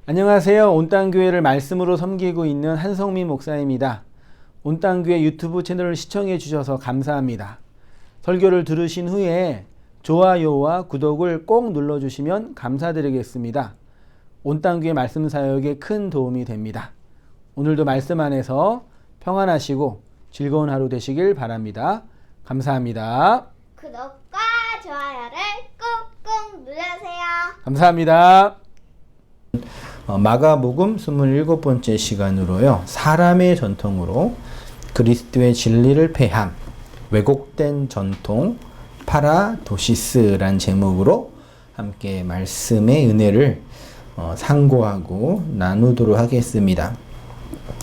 안녕하세요. 온땅교회를 말씀으로 섬기고 있는 한성민 목사입니다. 온땅교회 유튜브 채널을 시청해 주셔서 감사합니다. 설교를 들으신 후에 좋아요와 구독을 꼭 눌러주시면 감사드리겠습니다. 온땅교회 말씀 사역에 큰 도움이 됩니다. 오늘도 말씀 안에서 평안하시고 즐거운 하루 되시길 바랍니다. 감사합니다. 구독과 좋아요를 꾹꾹 눌러주세요. 감사합니다. 마가복음 27번째 시간으로요. 사람의 전통으로 그리스도의 진리를 폐함, 왜곡된 전통, 파라도시스란 제목으로 함께 말씀의 은혜를 상고하고 나누도록 하겠습니다.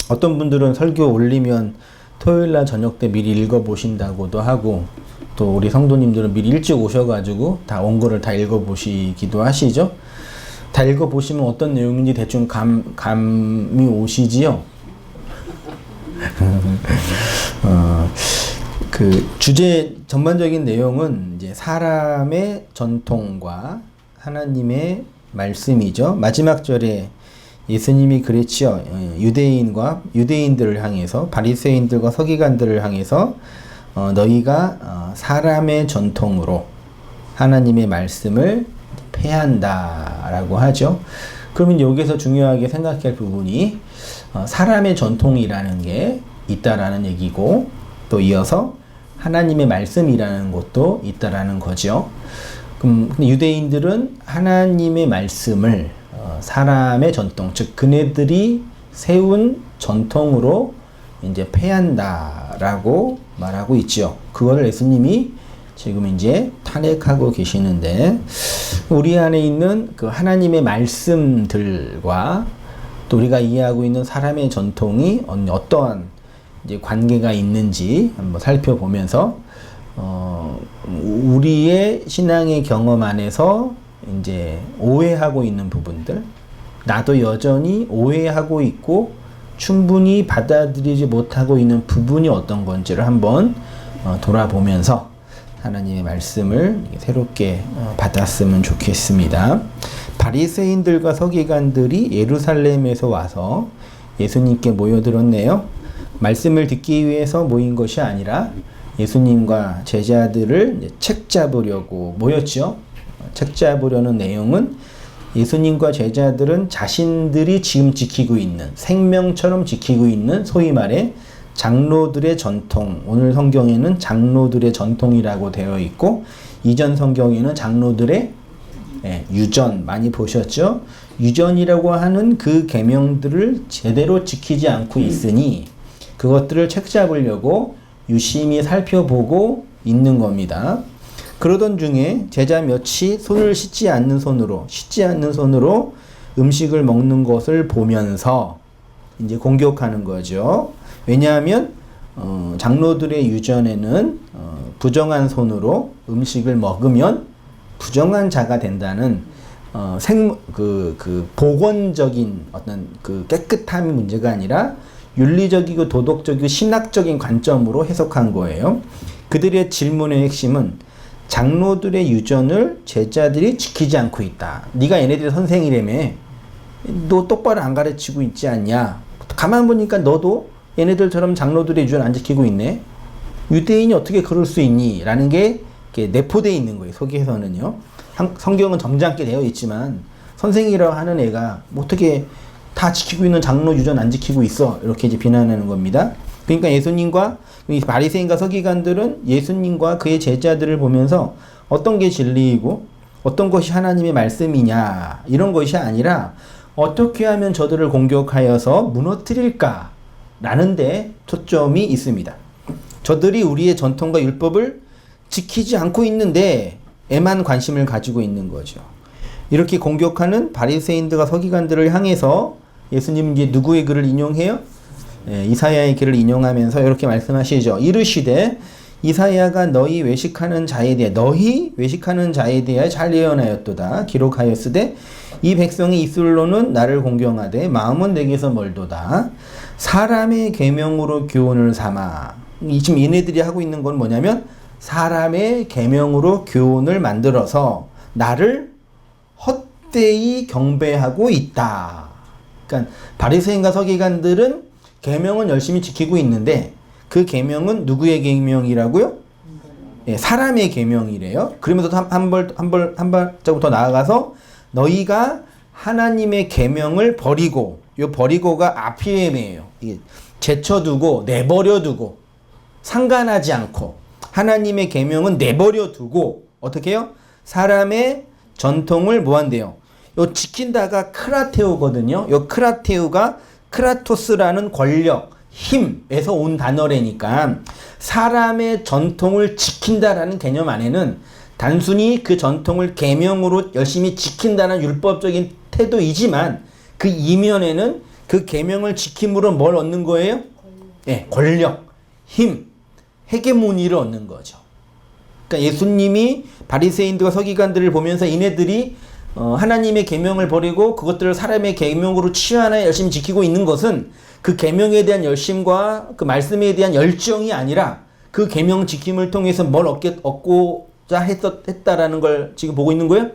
어떤 분들은 설교 올리면 토요일날 저녁 때 미리 읽어보신다고도 하고, 또 우리 성도님들은 미리 일찍 오셔가지고 다 원고를 다 읽어보시기도 하시죠. 다 읽어보시면 어떤 내용인지 대충 감이 오시지요? 그 주제 전반적인 내용은 이제 사람의 전통과 하나님의 말씀이죠. 마지막 절에 예수님이 그랬지요. 유대인들을 향해서, 바리새인들과 서기관들을 향해서 너희가 사람의 전통으로 하나님의 말씀을 폐한다라고 하죠. 그러면 여기서 중요하게 생각할 부분이 사람의 전통이라는 게 있다라는 얘기고, 또 이어서 하나님의 말씀이라는 것도 있다라는 거죠. 그럼 유대인들은 하나님의 말씀을 사람의 전통, 즉 그네들이 세운 전통으로 이제 폐한다라고 말하고 있죠. 그거를 예수님이 지금 이제 탄핵하고 계시는데, 우리 안에 있는 그 하나님의 말씀들과 또 우리가 이해하고 있는 사람의 전통이 어떠한 이제 관계가 있는지 한번 살펴보면서 우리의 신앙의 경험 안에서 이제 오해하고 있는 부분들, 나도 여전히 오해하고 있고 충분히 받아들이지 못하고 있는 부분이 어떤 건지를 한번 돌아보면서 하나님의 말씀을 새롭게 받았으면 좋겠습니다. 바리새인들과 서기관들이 예루살렘에서 와서 예수님께 모여들었네요. 말씀을 듣기 위해서 모인 것이 아니라 예수님과 제자들을 책 잡으려고 모였죠. 책 잡으려는 내용은 예수님과 제자들은 자신들이 지금 지키고 있는, 생명처럼 지키고 있는 소위 말해 장로들의 전통, 오늘 성경에는 장로들의 전통이라고 되어 있고, 이전 성경에는 장로들의 유전, 많이 보셨죠? 유전이라고 하는 그 계명들을 제대로 지키지 않고 있으니 그것들을 책잡으려고 유심히 살펴보고 있는 겁니다. 그러던 중에 제자 몇이 손을 씻지 않는 손으로 음식을 먹는 것을 보면서 이제 공격하는 거죠. 왜냐하면 장로들의 유전에는 부정한 손으로 음식을 먹으면 부정한 자가 된다는 복원적인 어떤 그 깨끗함이 문제가 아니라 윤리적이고 도덕적이고 신학적인 관점으로 해석한 거예요. 그들의 질문의 핵심은 장로들의 유전을 제자들이 지키지 않고 있다. 네가 얘네들의 선생이라며, 너 똑바로 안 가르치고 있지 않냐? 가만 보니까 너도 얘네들처럼 장로들의 유전 안 지키고 있네. 유대인이 어떻게 그럴 수 있니? 라는 게 내포되어 있는 거예요. 속에서는요. 성경은 점잖게 되어 있지만 선생이라고 하는 애가 어떻게 다 지키고 있는 장로 유전 안 지키고 있어? 이렇게 이제 비난하는 겁니다. 그러니까 예수님과 바리새인과 서기관들은 예수님과 그의 제자들을 보면서 어떤 게 진리이고 어떤 것이 하나님의 말씀이냐, 이런 것이 아니라 어떻게 하면 저들을 공격하여서 무너뜨릴까 라는 데 초점이 있습니다. 저들이 우리의 전통과 율법을 지키지 않고 있는데 에만 관심을 가지고 있는 거죠. 이렇게 공격하는 바리새인들과 서기관들을 향해서 예수님은 이제 누구의 글을 인용해요? 이사야의 글을 인용하면서 이렇게 말씀하시죠. 이르시되 이사야가 너희 외식하는 자에 대하여 잘 예언하였도다. 기록하였으되 이 백성이 입술로는 나를 공경하되 마음은 내게서 멀도다. 사람의 계명으로 교훈을 삼아. 지금 얘네들이 하고 있는 건 뭐냐면 사람의 계명으로 교훈을 만들어서 나를 헛되이 경배하고 있다. 그러니까 바리새인과 서기관들은 계명은 열심히 지키고 있는데 그 계명은 누구의 계명이라고요? 예, 사람의 계명이래요. 그러면서 한 발자국 더 나아가서 너희가 하나님의 계명을 버리고, 요 버리고가 아피엠이에요. 이게 제쳐두고 내버려두고 상관하지 않고 하나님의 계명은 내버려두고 어떻게 해요? 사람의 전통을 뭐 한대요? 요 지킨다가 크라테오거든요. 요 크라테오가 크라토스라는 권력, 힘에서 온 단어라니까 사람의 전통을 지킨다라는 개념 안에는 단순히 그 전통을 계명으로 열심히 지킨다는 율법적인 태도이지만 그 이면에는 그 계명을 지킴으로 뭘 얻는 거예요? 예, 권력, 힘, 헤게모니를 얻는 거죠. 그러니까 예수님이 바리새인들과 서기관들을 보면서 이네들이 하나님의 계명을 버리고 그것들을 사람의 계명으로 취하나 열심히 지키고 있는 것은 그 계명에 대한 열심과 그 말씀에 대한 열정이 아니라 그 계명 지킴을 통해서 뭘 얻고자 했다라는 걸 지금 보고 있는 거예요?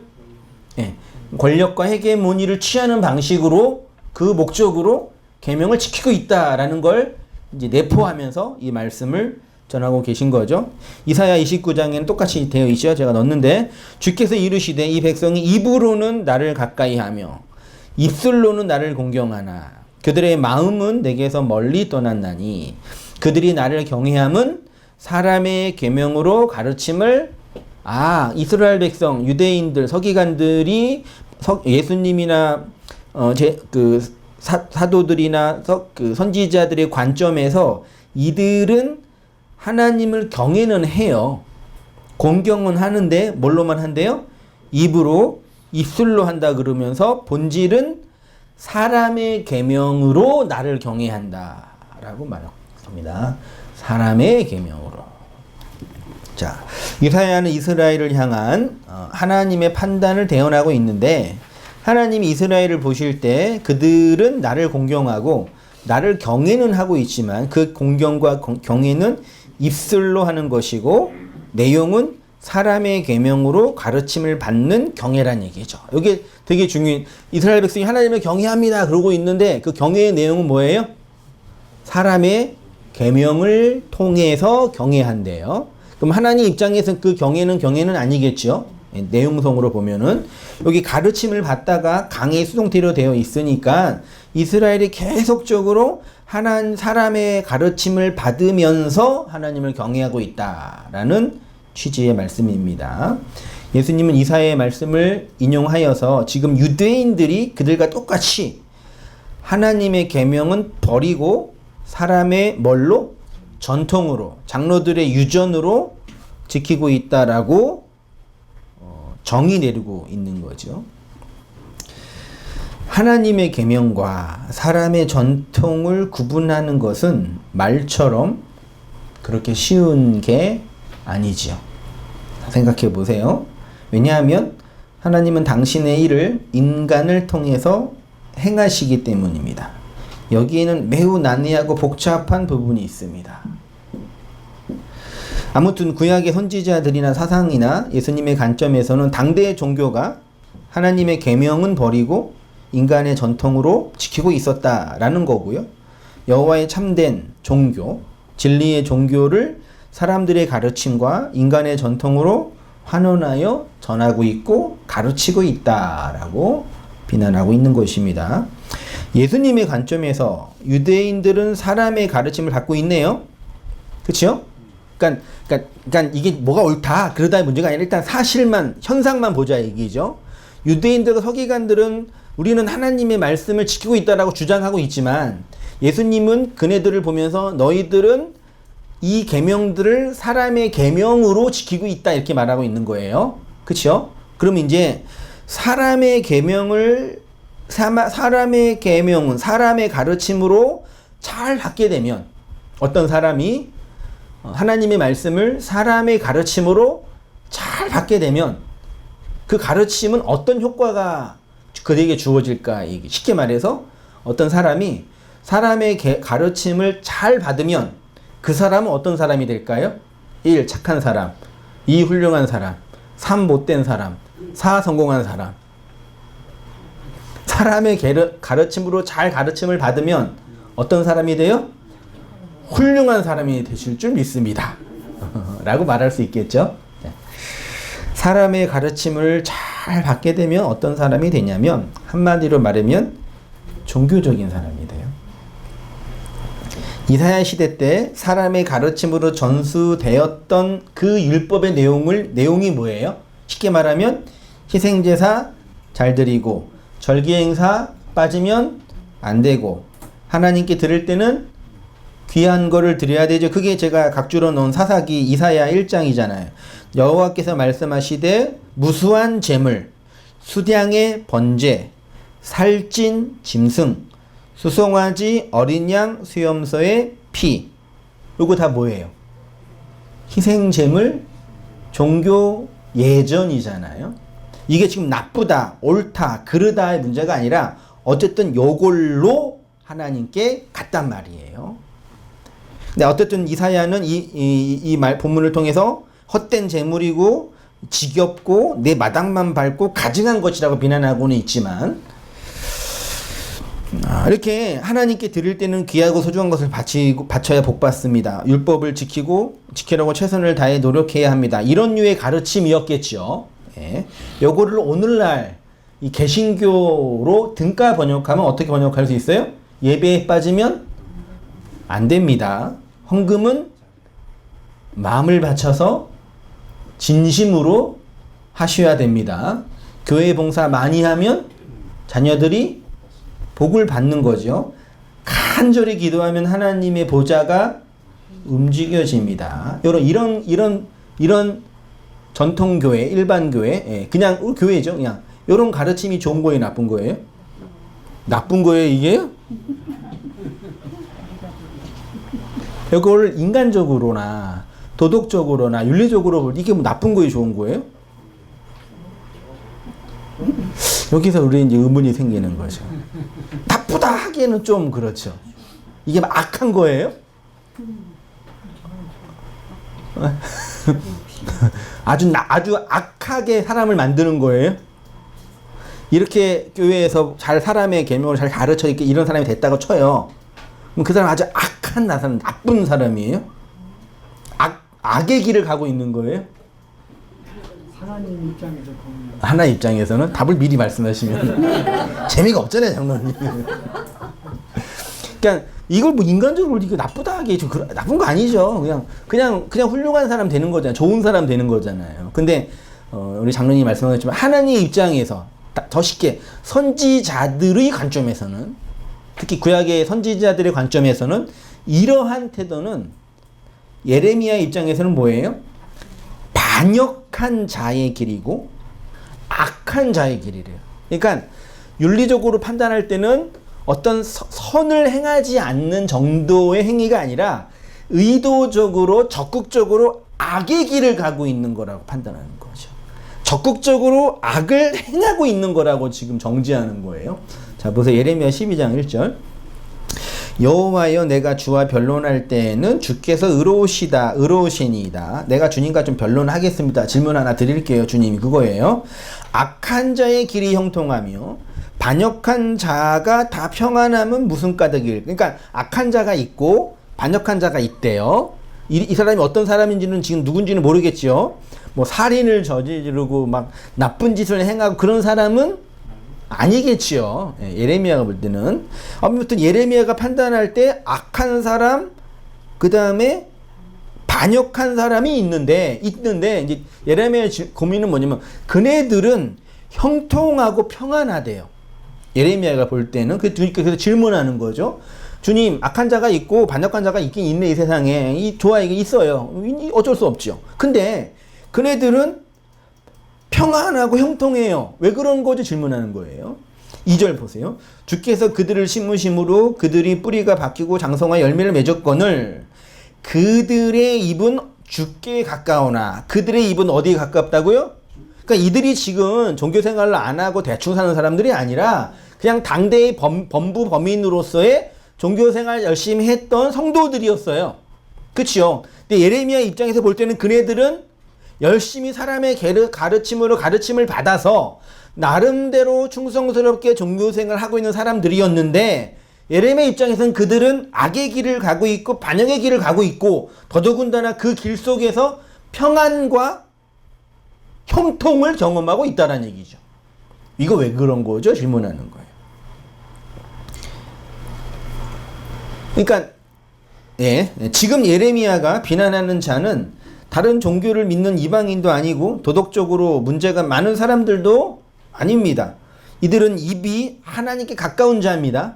예. 권력과 헤게모니를 취하는 방식으로 그 목적으로 계명을 지키고 있다라는 걸 이제 내포하면서 이 말씀을 전하고 계신 거죠. 이사야 29장에는 똑같이 되어 있죠. 제가 넣었는데 주께서 이르시되 이 백성이 입으로는 나를 가까이 하며 입술로는 나를 공경하나 그들의 마음은 내게서 멀리 떠났나니 그들이 나를 경외함은 사람의 계명으로 가르침을 이스라엘 백성 유대인들 서기관들이 예수님이나 사도들이나 그 선지자들의 관점에서 이들은 하나님을 경외는 해요. 공경은 하는데 뭘로만 한대요? 입으로 입술로 한다 그러면서 본질은 사람의 계명으로 나를 경외한다라고 말합니다. 사람의 계명으로. 자, 이사야는 이스라엘을 향한 하나님의 판단을 대언하고 있는데 하나님이 이스라엘을 보실 때 그들은 나를 공경하고 나를 경외는 하고 있지만 그 공경과 경외는 입술로 하는 것이고 내용은 사람의 계명으로 가르침을 받는 경외란 얘기죠. 이게 되게 중요해. 이스라엘 백성이 하나님을 경외합니다 그러고 있는데 그 경외의 내용은 뭐예요? 사람의 계명을 통해서 경외한대요. 그럼 하나님 입장에서 그 경외는 아니겠죠. 내용성으로 보면은 여기 가르침을 받다가 강의 수동태로 되어 있으니까 이스라엘이 계속적으로 사람의 가르침을 받으면서 하나님을 경외하고 있다라는 취지의 말씀입니다. 예수님은 이사야의 말씀을 인용하여서 지금 유대인들이 그들과 똑같이 하나님의 계명은 버리고 사람의 뭘로? 전통으로, 장로들의 유전으로 지키고 있다라고 정의 내리고 있는 거죠. 하나님의 계명과 사람의 전통을 구분하는 것은 말처럼 그렇게 쉬운 게 아니죠. 생각해 보세요. 왜냐하면 하나님은 당신의 일을 인간을 통해서 행하시기 때문입니다. 여기에는 매우 난해하고 복잡한 부분이 있습니다. 아무튼 구약의 선지자들이나 사상이나 예수님의 관점에서는 당대의 종교가 하나님의 계명은 버리고 인간의 전통으로 지키고 있었다라는 거고요. 여호와의 참된 종교, 진리의 종교를 사람들의 가르침과 인간의 전통으로 환원하여 전하고 있고 가르치고 있다라고 비난하고 있는 것입니다. 예수님의 관점에서 유대인들은 사람의 가르침을 받고 있네요. 그렇죠? 그러니까 이게 뭐가 옳다 그러다의 문제가 아니라 일단 사실만 현상만 보자 얘기죠. 유대인들과 서기관들은 우리는 하나님의 말씀을 지키고 있다라고 주장하고 있지만 예수님은 그네들을 보면서 너희들은 이 계명들을 사람의 계명으로 지키고 있다 이렇게 말하고 있는 거예요. 그렇죠? 그럼 이제 사람의 계명은 사람의 가르침으로 잘 받게 되면 어떤 사람이 하나님의 말씀을 사람의 가르침으로 잘 받게 되면 그 가르침은 어떤 효과가 그에게 주어질까? 쉽게 말해서 어떤 사람이 사람의 가르침을 잘 받으면 그 사람은 어떤 사람이 될까요? 1. 착한 사람, 2. 훌륭한 사람, 3. 못된 사람, 4. 성공한 사람. 사람의 가르침으로 잘 가르침을 받으면 어떤 사람이 돼요? 훌륭한 사람이 되실 줄 믿습니다. 라고 말할 수 있겠죠. 사람의 가르침을 잘 받게 되면 어떤 사람이 되냐면 한마디로 말하면 종교적인 사람이 돼요. 이사야 시대 때 사람의 가르침으로 전수되었던 그 율법의 내용이 뭐예요? 쉽게 말하면 희생제사 잘 드리고 절기행사 빠지면 안 되고 하나님께 드릴 때는 귀한 거를 드려야 되죠. 그게 제가 각주로 놓은 사사기 이사야 1장이잖아요. 여호와께서 말씀하시되 무수한 재물, 수량의 번제, 살찐 짐승, 수송아지, 어린 양, 수염소의 피. 이거 다 뭐예요? 희생제물, 종교 예전이잖아요. 이게 지금 나쁘다, 옳다, 그르다의 문제가 아니라 어쨌든 요걸로 하나님께 갔단 말이에요. 근데 어쨌든 이사야는 이 본문을 통해서 헛된 재물이고 지겹고 내 마당만 밟고 가증한 것이라고 비난하고는 있지만 이렇게 하나님께 드릴 때는 귀하고 소중한 것을 바쳐야 복받습니다. 율법을 지키려고 최선을 다해 노력해야 합니다. 이런 류의 가르침이었겠죠. 예. 요거를 오늘날 이 개신교로 등가 번역하면 어떻게 번역할 수 있어요? 예배에 빠지면 안 됩니다. 헌금은 마음을 바쳐서 진심으로 하셔야 됩니다. 교회 봉사 많이 하면 자녀들이 복을 받는 거죠. 간절히 기도하면 하나님의 보좌가 움직여집니다. 이런 전통 교회, 일반 교회, 그냥 교회죠. 그냥 이런 가르침이 좋은 거예요, 나쁜 거예요? 나쁜 거예요, 이게? 이걸 인간적으로나 도덕적으로나 윤리적으로 이게 뭐 나쁜 거예요, 좋은 거예요? 여기서 우리 이제 의문이 생기는 거죠. 나쁘다 하기에는 좀 그렇죠. 이게 막 악한 거예요? 아주 악하게 사람을 만드는 거예요? 이렇게 교회에서 사람의 계명을 잘 가르쳐 이런 사람이 됐다고 쳐요. 그럼 그 사람 아주 악한 나쁜 사람이에요? 악의 길을 가고 있는 거예요? 하나님 입장에서 보면 하나님 입장에서는 답을 미리 말씀하시면 재미가 없잖아요, 장로님. 그러니까 이걸 뭐 인간적으로 이거 나쁘다 하기 좀 나쁜 거 아니죠. 그냥 훌륭한 사람 되는 거잖아요. 좋은 사람 되는 거잖아요. 근데 우리 장로님이 말씀하셨지만 하나님 입장에서 더 쉽게 선지자들의 관점에서는, 특히 구약의 선지자들의 관점에서는 이러한 태도는 예레미야 입장에서는 뭐예요? 반역한 자의 길이고 악한 자의 길이래요. 그러니까 윤리적으로 판단할 때는 어떤 선을 행하지 않는 정도의 행위가 아니라 의도적으로 적극적으로 악의 길을 가고 있는 거라고 판단하는 거죠. 적극적으로 악을 행하고 있는 거라고 지금 정지하는 거예요. 자, 보세요. 예레미야 12장 1절. 여호와여, 내가 주와 변론할 때에는 주께서 의로우시니이다. 내가 주님과 좀 변론하겠습니다. 질문 하나 드릴게요. 주님이 그거예요. 악한 자의 길이 형통하며 반역한 자가 다 평안함은 무슨 까닭일? 그러니까 악한 자가 있고 반역한 자가 있대요. 이 사람이 어떤 사람인지는 지금 누군지는 모르겠죠. 뭐 살인을 저지르고 막 나쁜 짓을 행하고 그런 사람은 아니겠지요. 예레미야가 볼 때는. 아무튼 예레미야가 판단할 때 악한 사람, 그 다음에 반역한 사람이 있는데 이제 예레미야의 고민은 뭐냐면 그네들은 형통하고 평안하대요. 예레미야가 볼 때는. 그래서 질문하는 거죠. 주님, 악한 자가 있고 반역한 자가 있긴 있네, 이 세상에. 이게 있어요. 어쩔 수 없죠. 근데 그네들은 평안하고 형통해요. 왜 그런 거죠? 질문하는 거예요. 2절 보세요. 주께서 그들을 심으심으로 그들이 뿌리가 박히고 장성화 열매를 맺었거늘 그들의 입은 주께 가까우나. 그들의 입은 어디에 가깝다고요? 그러니까 이들이 지금 종교 생활을 안 하고 대충 사는 사람들이 아니라 그냥 당대의 범부 범인으로서의 종교 생활 열심히 했던 성도들이었어요. 그렇죠? 근데 예레미야 입장에서 볼 때는 그네들은 열심히 사람의 가르침으로 가르침을 받아서 나름대로 충성스럽게 종교생활을 하고 있는 사람들이었는데 예레미야 입장에서는 그들은 악의 길을 가고 있고 반역의 길을 가고 있고 더더군다나 그 길 속에서 평안과 형통을 경험하고 있다는 얘기죠. 이거 왜 그런 거죠? 질문하는 거예요. 그러니까 지금 예레미야가 비난하는 자는 다른 종교를 믿는 이방인도 아니고 도덕적으로 문제가 많은 사람들도 아닙니다. 이들은 입이 하나님께 가까운 자입니다.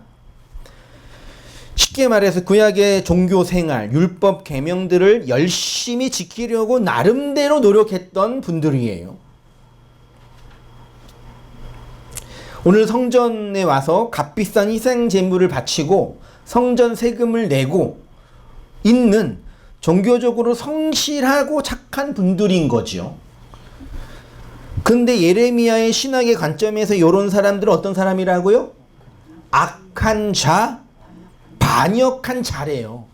쉽게 말해서 구약의 종교 생활, 율법 계명들을 열심히 지키려고 나름대로 노력했던 분들이에요. 오늘 성전에 와서 값비싼 희생 제물을 바치고 성전 세금을 내고 있는 종교적으로 성실하고 착한 분들인 거죠. 근데 예레미야의 신학의 관점에서 이런 사람들은 어떤 사람이라고요? 악한 자, 반역한 자래요.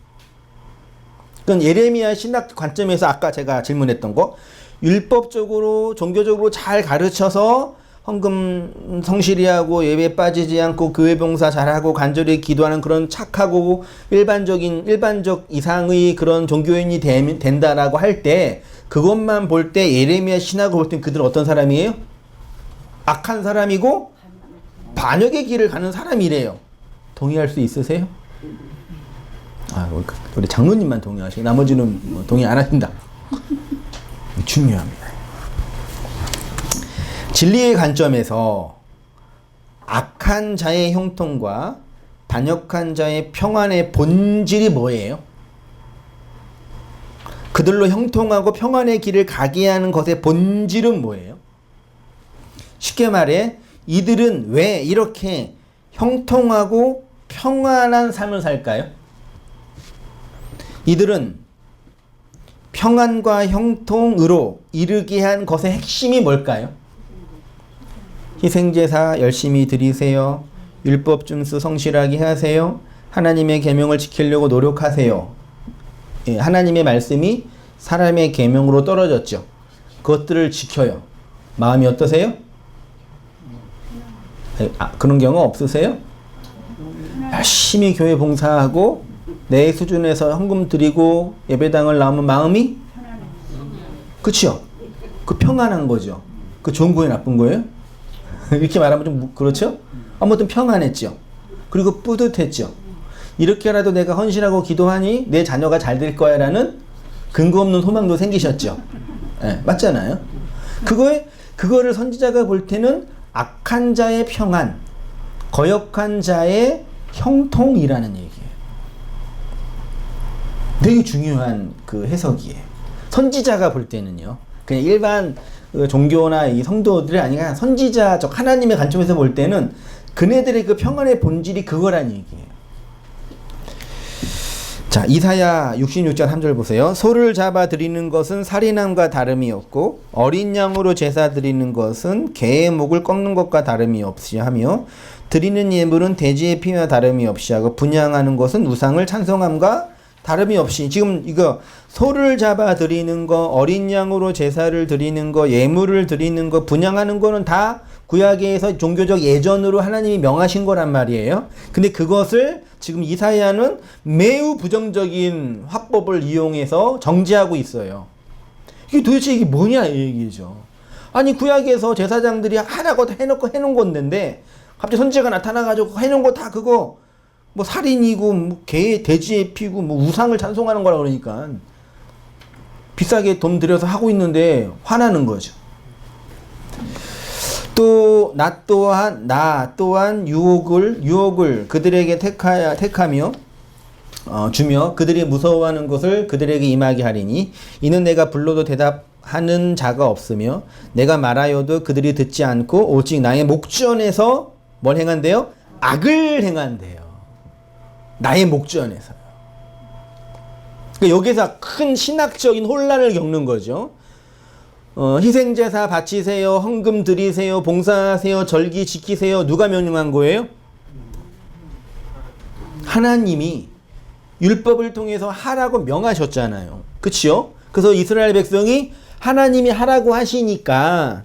그건 예레미야 신학 관점에서 아까 제가 질문했던 거, 율법적으로 종교적으로 잘 가르쳐서 헌금 성실히 하고 예배 빠지지 않고 교회 봉사 잘하고 간절히 기도하는 그런 착하고 일반적 이상의 그런 종교인이 된다라고 할 때 그것만 볼 때 예레미야 신학을 볼 때 그들은 어떤 사람이에요? 악한 사람이고 반역의 길을 가는 사람이래요. 동의할 수 있으세요? 우리 장로님만 동의하시고 나머지는 뭐 동의 안 하신다. 중요합니다. 진리의 관점에서 악한 자의 형통과 반역한 자의 평안의 본질이 뭐예요? 그들로 형통하고 평안의 길을 가게 하는 것의 본질은 뭐예요? 쉽게 말해 이들은 왜 이렇게 형통하고 평안한 삶을 살까요? 이들은 평안과 형통으로 이르게 한 것의 핵심이 뭘까요? 희생제사 열심히 드리세요. 율법 준수 성실하게 하세요. 하나님의 계명을 지키려고 노력하세요. 하나님의 말씀이 사람의 계명으로 떨어졌죠. 그것들을 지켜요. 마음이 어떠세요? 그런 경우 없으세요? 열심히 교회 봉사하고 내 수준에서 헌금 드리고 예배당을 나오면 마음이? 그쵸? 그 평안한 거죠. 그 좋은 거예요, 나쁜 거예요? 이렇게 말하면 좀 그렇죠? 아무튼 평안했죠. 그리고 뿌듯했죠. 이렇게라도 내가 헌신하고 기도하니 내 자녀가 잘 될 거야 라는 근거 없는 소망도 생기셨죠. 맞잖아요. 그거를 선지자가 볼 때는 악한 자의 평안, 거역한 자의 형통이라는 얘기예요. 되게 중요한 그 해석이에요. 선지자가 볼 때는요. 그냥 일반 종교나 이 성도들이 아니라 선지자적 하나님의 관점에서 볼 때는 그네들의 그 평안의 본질이 그거란 얘기예요. 자, 이사야 66장 3절 보세요. 소를 잡아 드리는 것은 살인함과 다름이 없고 어린 양으로 제사 드리는 것은 개의 목을 꺾는 것과 다름이 없이 하며 드리는 예물은 돼지의 피와 다름이 없이 하고 분향하는 것은 우상을 찬송함과 다름이 없이. 지금 이거 소를 잡아 드리는 거, 어린 양으로 제사를 드리는 거, 예물을 드리는 거, 분향하는 거는 다 구약에서 종교적 예전으로 하나님이 명하신 거란 말이에요. 근데 그것을 지금 이사야는 매우 부정적인 화법을 이용해서 정지하고 있어요. 이게 도대체 이게 뭐냐 이 얘기죠. 아니 구약에서 제사장들이 하라고 해놓은 건데 갑자기 선지자가 나타나가지고 해놓은 거 다 그거 뭐 살인이고 뭐 개 돼지의 피고 뭐 우상을 찬송하는 거라 그러니까 비싸게 돈 들여서 하고 있는데 화나는 거죠. 또 나 또한 유혹을 그들에게 택하며 주며 그들이 무서워하는 것을 그들에게 임하게 하리니 이는 내가 불러도 대답하는 자가 없으며 내가 말하여도 그들이 듣지 않고 오직 나의 목전에서 뭘 행한대요? 악을 행한대요. 나의 목전에서요. 그러니까 여기서 큰 신학적인 혼란을 겪는 거죠. 희생제사 바치세요, 헌금 드리세요, 봉사하세요, 절기 지키세요. 누가 명령한 거예요? 하나님이 율법을 통해서 하라고 명하셨잖아요. 그치요? 그래서 이스라엘 백성이 하나님이 하라고 하시니까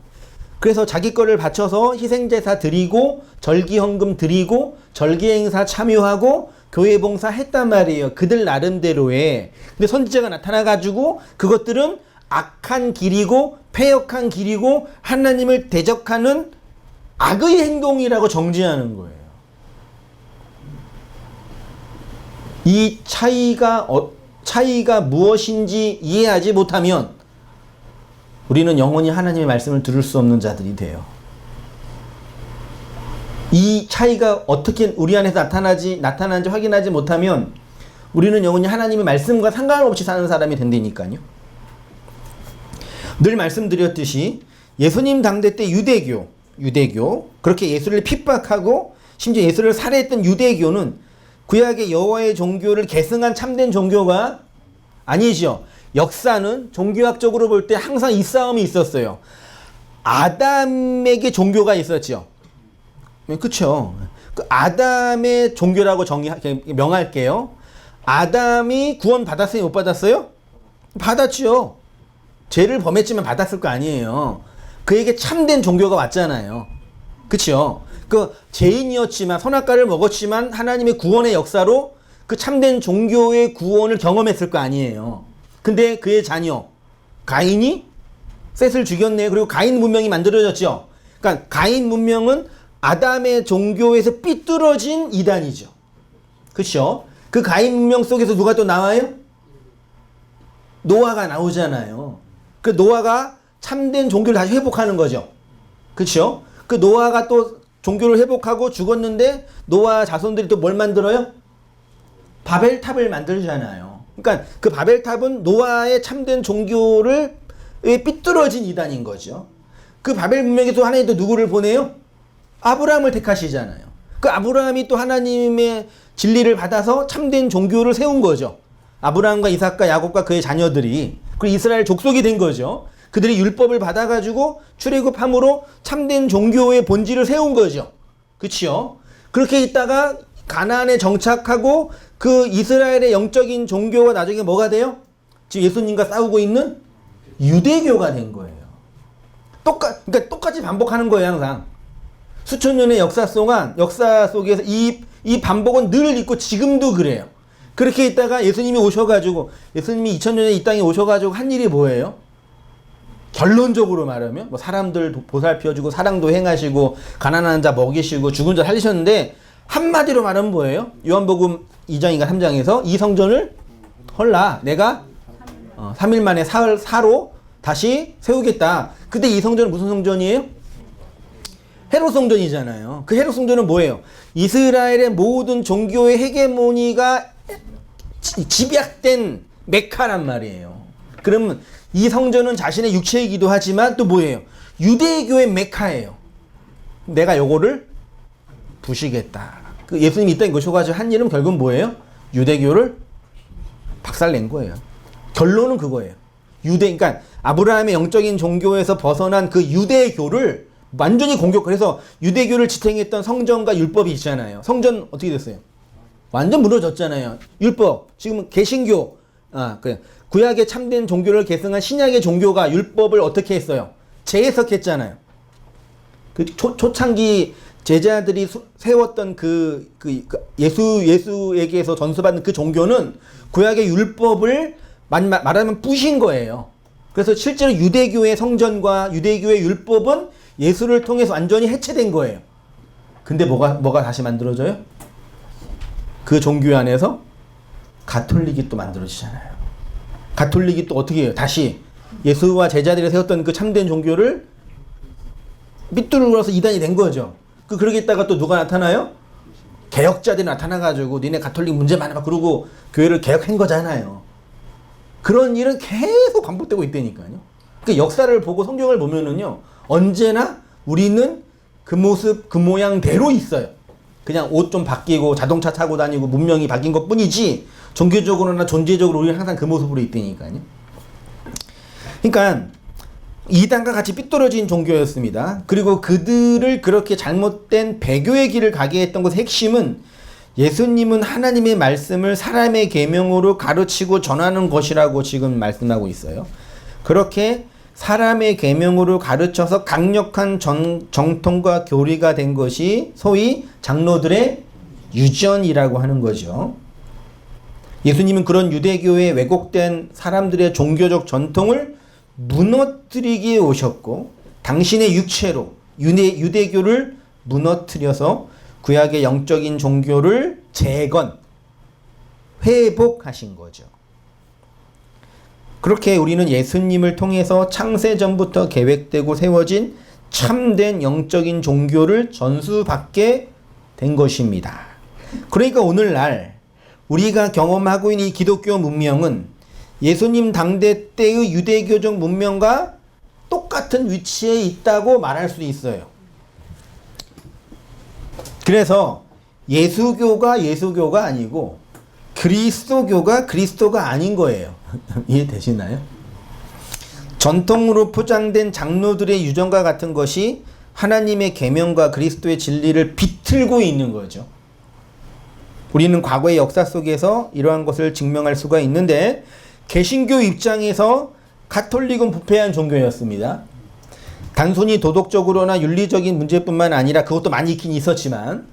그래서 자기 거를 바쳐서 희생제사 드리고 절기헌금 드리고 절기행사 참여하고 교회 봉사 했단 말이에요. 그들 나름대로의. 근데 선지자가 나타나가지고 그것들은 악한 길이고 패역한 길이고 하나님을 대적하는 악의 행동이라고 정죄하는 거예요. 이 차이가 무엇인지 이해하지 못하면 우리는 영원히 하나님의 말씀을 들을 수 없는 자들이 돼요. 이 차이가 어떻게 우리 안에서 나타나는지 확인하지 못하면 우리는 영원히 하나님의 말씀과 상관없이 사는 사람이 된다니까요. 늘 말씀드렸듯이 예수님 당대 때 유대교 그렇게 예수를 핍박하고 심지어 예수를 살해했던 유대교는 구약의 여호와의 종교를 계승한 참된 종교가 아니죠. 역사는 종교학적으로 볼 때 항상 이 싸움이 있었어요. 아담에게 종교가 있었죠. 그쵸? 그 아담의 종교라고 명할게요. 아담이 구원 받았어요? 못 받았어요? 받았죠. 죄를 범했지만 받았을 거 아니에요. 그에게 참된 종교가 왔잖아요. 그쵸? 그 죄인이었지만 선악과를 먹었지만 하나님의 구원의 역사로 그 참된 종교의 구원을 경험했을 거 아니에요. 근데 그의 자녀 가인이 셋을 죽였네요. 그리고 가인 문명이 만들어졌죠. 그러니까 가인 문명은 아담의 종교에서 삐뚤어진 이단이죠. 그렇죠? 그 가인 문명 속에서 누가 또 나와요? 노아가 나오잖아요. 그 노아가 참된 종교를 다시 회복하는 거죠. 그렇죠? 그 노아가 또 종교를 회복하고 죽었는데 노아 자손들이 또 뭘 만들어요? 바벨탑을 만들잖아요. 그러니까 그 바벨탑은 노아의 참된 종교를 삐뚤어진 이단인 거죠. 그 바벨 문명에서 하나님 또 누구를 보내요? 아브라함을 택하시잖아요. 그 아브라함이 또 하나님의 진리를 받아서 참된 종교를 세운 거죠. 아브라함과 이삭과 야곱과 그의 자녀들이 그리고 이스라엘 족속이 된 거죠. 그들이 율법을 받아가지고 출애굽함으로 참된 종교의 본질을 세운 거죠. 그렇죠? 그렇게 있다가 가나안에 정착하고 그 이스라엘의 영적인 종교가 나중에 뭐가 돼요? 지금 예수님과 싸우고 있는 유대교가 된 거예요. 그러니까 똑같이 반복하는 거예요, 항상. 수천 년의 역사 속에서 이 반복은 늘 있고 지금도 그래요. 그렇게 있다가 예수님이 오셔가지고, 예수님이 2000년에 이 땅에 오셔가지고 한 일이 뭐예요? 결론적으로 말하면, 뭐 사람들 보살펴주고, 사랑도 행하시고, 가난한 자 먹이시고, 죽은 자 살리셨는데, 한마디로 말하면 뭐예요? 요한복음 2장인가 3장에서 이 성전을 헐라, 내가 3일 만에 사로 다시 세우겠다. 근데 이 성전은 무슨 성전이에요? 헤롯 성전이잖아요. 그 헤롯 성전은 뭐예요? 이스라엘의 모든 종교의 헤게모니가 집약된 메카란 말이에요. 그러면 이 성전은 자신의 육체이기도 하지만 또 뭐예요? 유대교의 메카예요. 내가 요거를 부시겠다. 그 예수님이 이 땅에 오셔가지고 한 일은 결국은 뭐예요? 유대교를 박살낸 거예요. 결론은 그거예요. 그러니까 아브라함의 영적인 종교에서 벗어난 그 유대교를 완전히 그래서 유대교를 지탱했던 성전과 율법이 있잖아요. 성전 어떻게 됐어요? 완전 무너졌잖아요. 율법. 지금 개신교, 구약의 참된 종교를 계승한 신약의 종교가 율법을 어떻게 했어요? 재해석했잖아요. 그 초창기 제자들이 세웠던 예수에게서 전수받는 그 종교는 구약의 율법을 말하면 부신 거예요. 그래서 실제로 유대교의 성전과 유대교의 율법은 예수를 통해서 완전히 해체된 거예요. 근데 뭐가 다시 만들어져요? 그 종교 안에서 가톨릭이 또 만들어지잖아요. 가톨릭이 또 어떻게 해요? 다시 예수와 제자들이 세웠던 그 참된 종교를 삐뚤어서 이단이 된 거죠. 그러게 있다가 또 누가 나타나요? 개혁자들이 나타나가지고 니네 가톨릭 문제 많아 그러고 교회를 개혁한 거잖아요. 그런 일은 계속 반복되고 있다니까요. 그 역사를 보고 성경을 보면은요, 언제나 우리는 그 모습, 그 모양대로 있어요. 그냥 옷 좀 바뀌고 자동차 타고 다니고 문명이 바뀐 것 뿐이지 종교적으로나 존재적으로 우리는 항상 그 모습으로 있다니까요. 그러니까 이단과 같이 삐뚤어진 종교였습니다. 그리고 그들을 그렇게 잘못된 배교의 길을 가게 했던 것의 핵심은 예수님은 하나님의 말씀을 사람의 계명으로 가르치고 전하는 것이라고 지금 말씀하고 있어요. 그렇게 사람의 계명으로 가르쳐서 강력한 정통과 교리가 된 것이 소위 장로들의 유전이라고 하는 거죠. 예수님은 그런 유대교의 왜곡된 사람들의 종교적 전통을 무너뜨리기에 오셨고 당신의 육체로 유대교를 무너뜨려서 구약의 영적인 종교를 회복하신 거죠. 그렇게 우리는 예수님을 통해서 창세전부터 계획되고 세워진 참된 영적인 종교를 전수받게 된 것입니다. 그러니까 오늘날 우리가 경험하고 있는 이 기독교 문명은 예수님 당대 때의 유대교적 문명과 똑같은 위치에 있다고 말할 수 있어요. 그래서 예수교가 아니고 그리스도교가 그리스도가 아닌 거예요. 이해되시나요? 전통으로 포장된 장로들의 유전과 같은 것이 하나님의 계명과 그리스도의 진리를 비틀고 있는 거죠. 우리는 과거의 역사 속에서 이러한 것을 증명할 수가 있는데 개신교 입장에서 가톨릭은 부패한 종교였습니다. 단순히 도덕적으로나 윤리적인 문제뿐만 아니라 그것도 많이 있긴 있었지만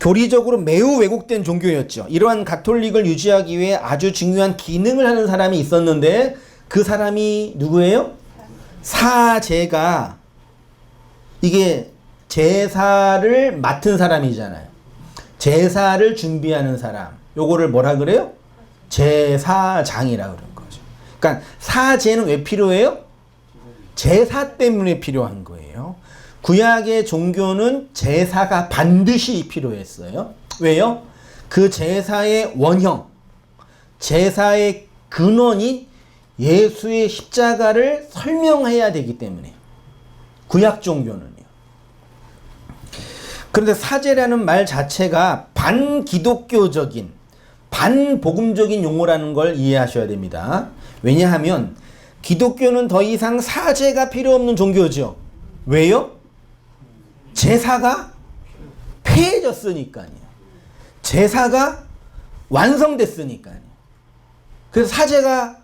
교리적으로 매우 왜곡된 종교였죠. 이러한 가톨릭을 유지하기 위해 아주 중요한 기능을 하는 사람이 있었는데 그 사람이 누구예요? 사제가 이게 제사를 맡은 사람이잖아요. 제사를 준비하는 사람. 요거를 뭐라 그래요? 제사장이라고 그러는 거죠. 그러니까 사제는 왜 필요해요? 제사 때문에 필요한 거예요. 구약의 종교는 제사가 반드시 필요했어요. 왜요? 그 제사의 원형, 제사의 근원이 예수의 십자가를 설명해야 되기 때문에 구약 종교는요. 그런데 사제라는 말 자체가 반기독교적인, 반복음적인 용어라는 걸 이해하셔야 됩니다. 왜냐하면 기독교는 더 이상 사제가 필요 없는 종교죠. 왜요? 제사가 폐해졌으니까요. 제사가 완성됐으니까요. 그래서 사제가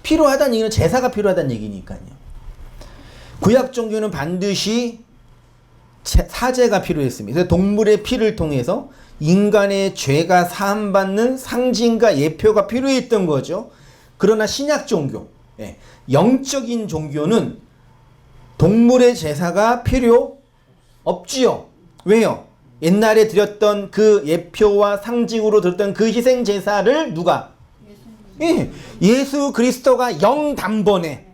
필요하다는 얘기는 제사가 필요하다는 얘기니까요. 구약 종교는 반드시 사제가 필요했습니다. 그래서 동물의 피를 통해서 인간의 죄가 사함받는 상징과 예표가 필요했던 거죠. 그러나 신약 종교, 영적인 종교는 동물의 제사가 필요 없지요. 왜요? 옛날에 드렸던 그 예표와 상징으로 드렸던 그 희생 제사를 누가? 예수 그리스도가 영단번에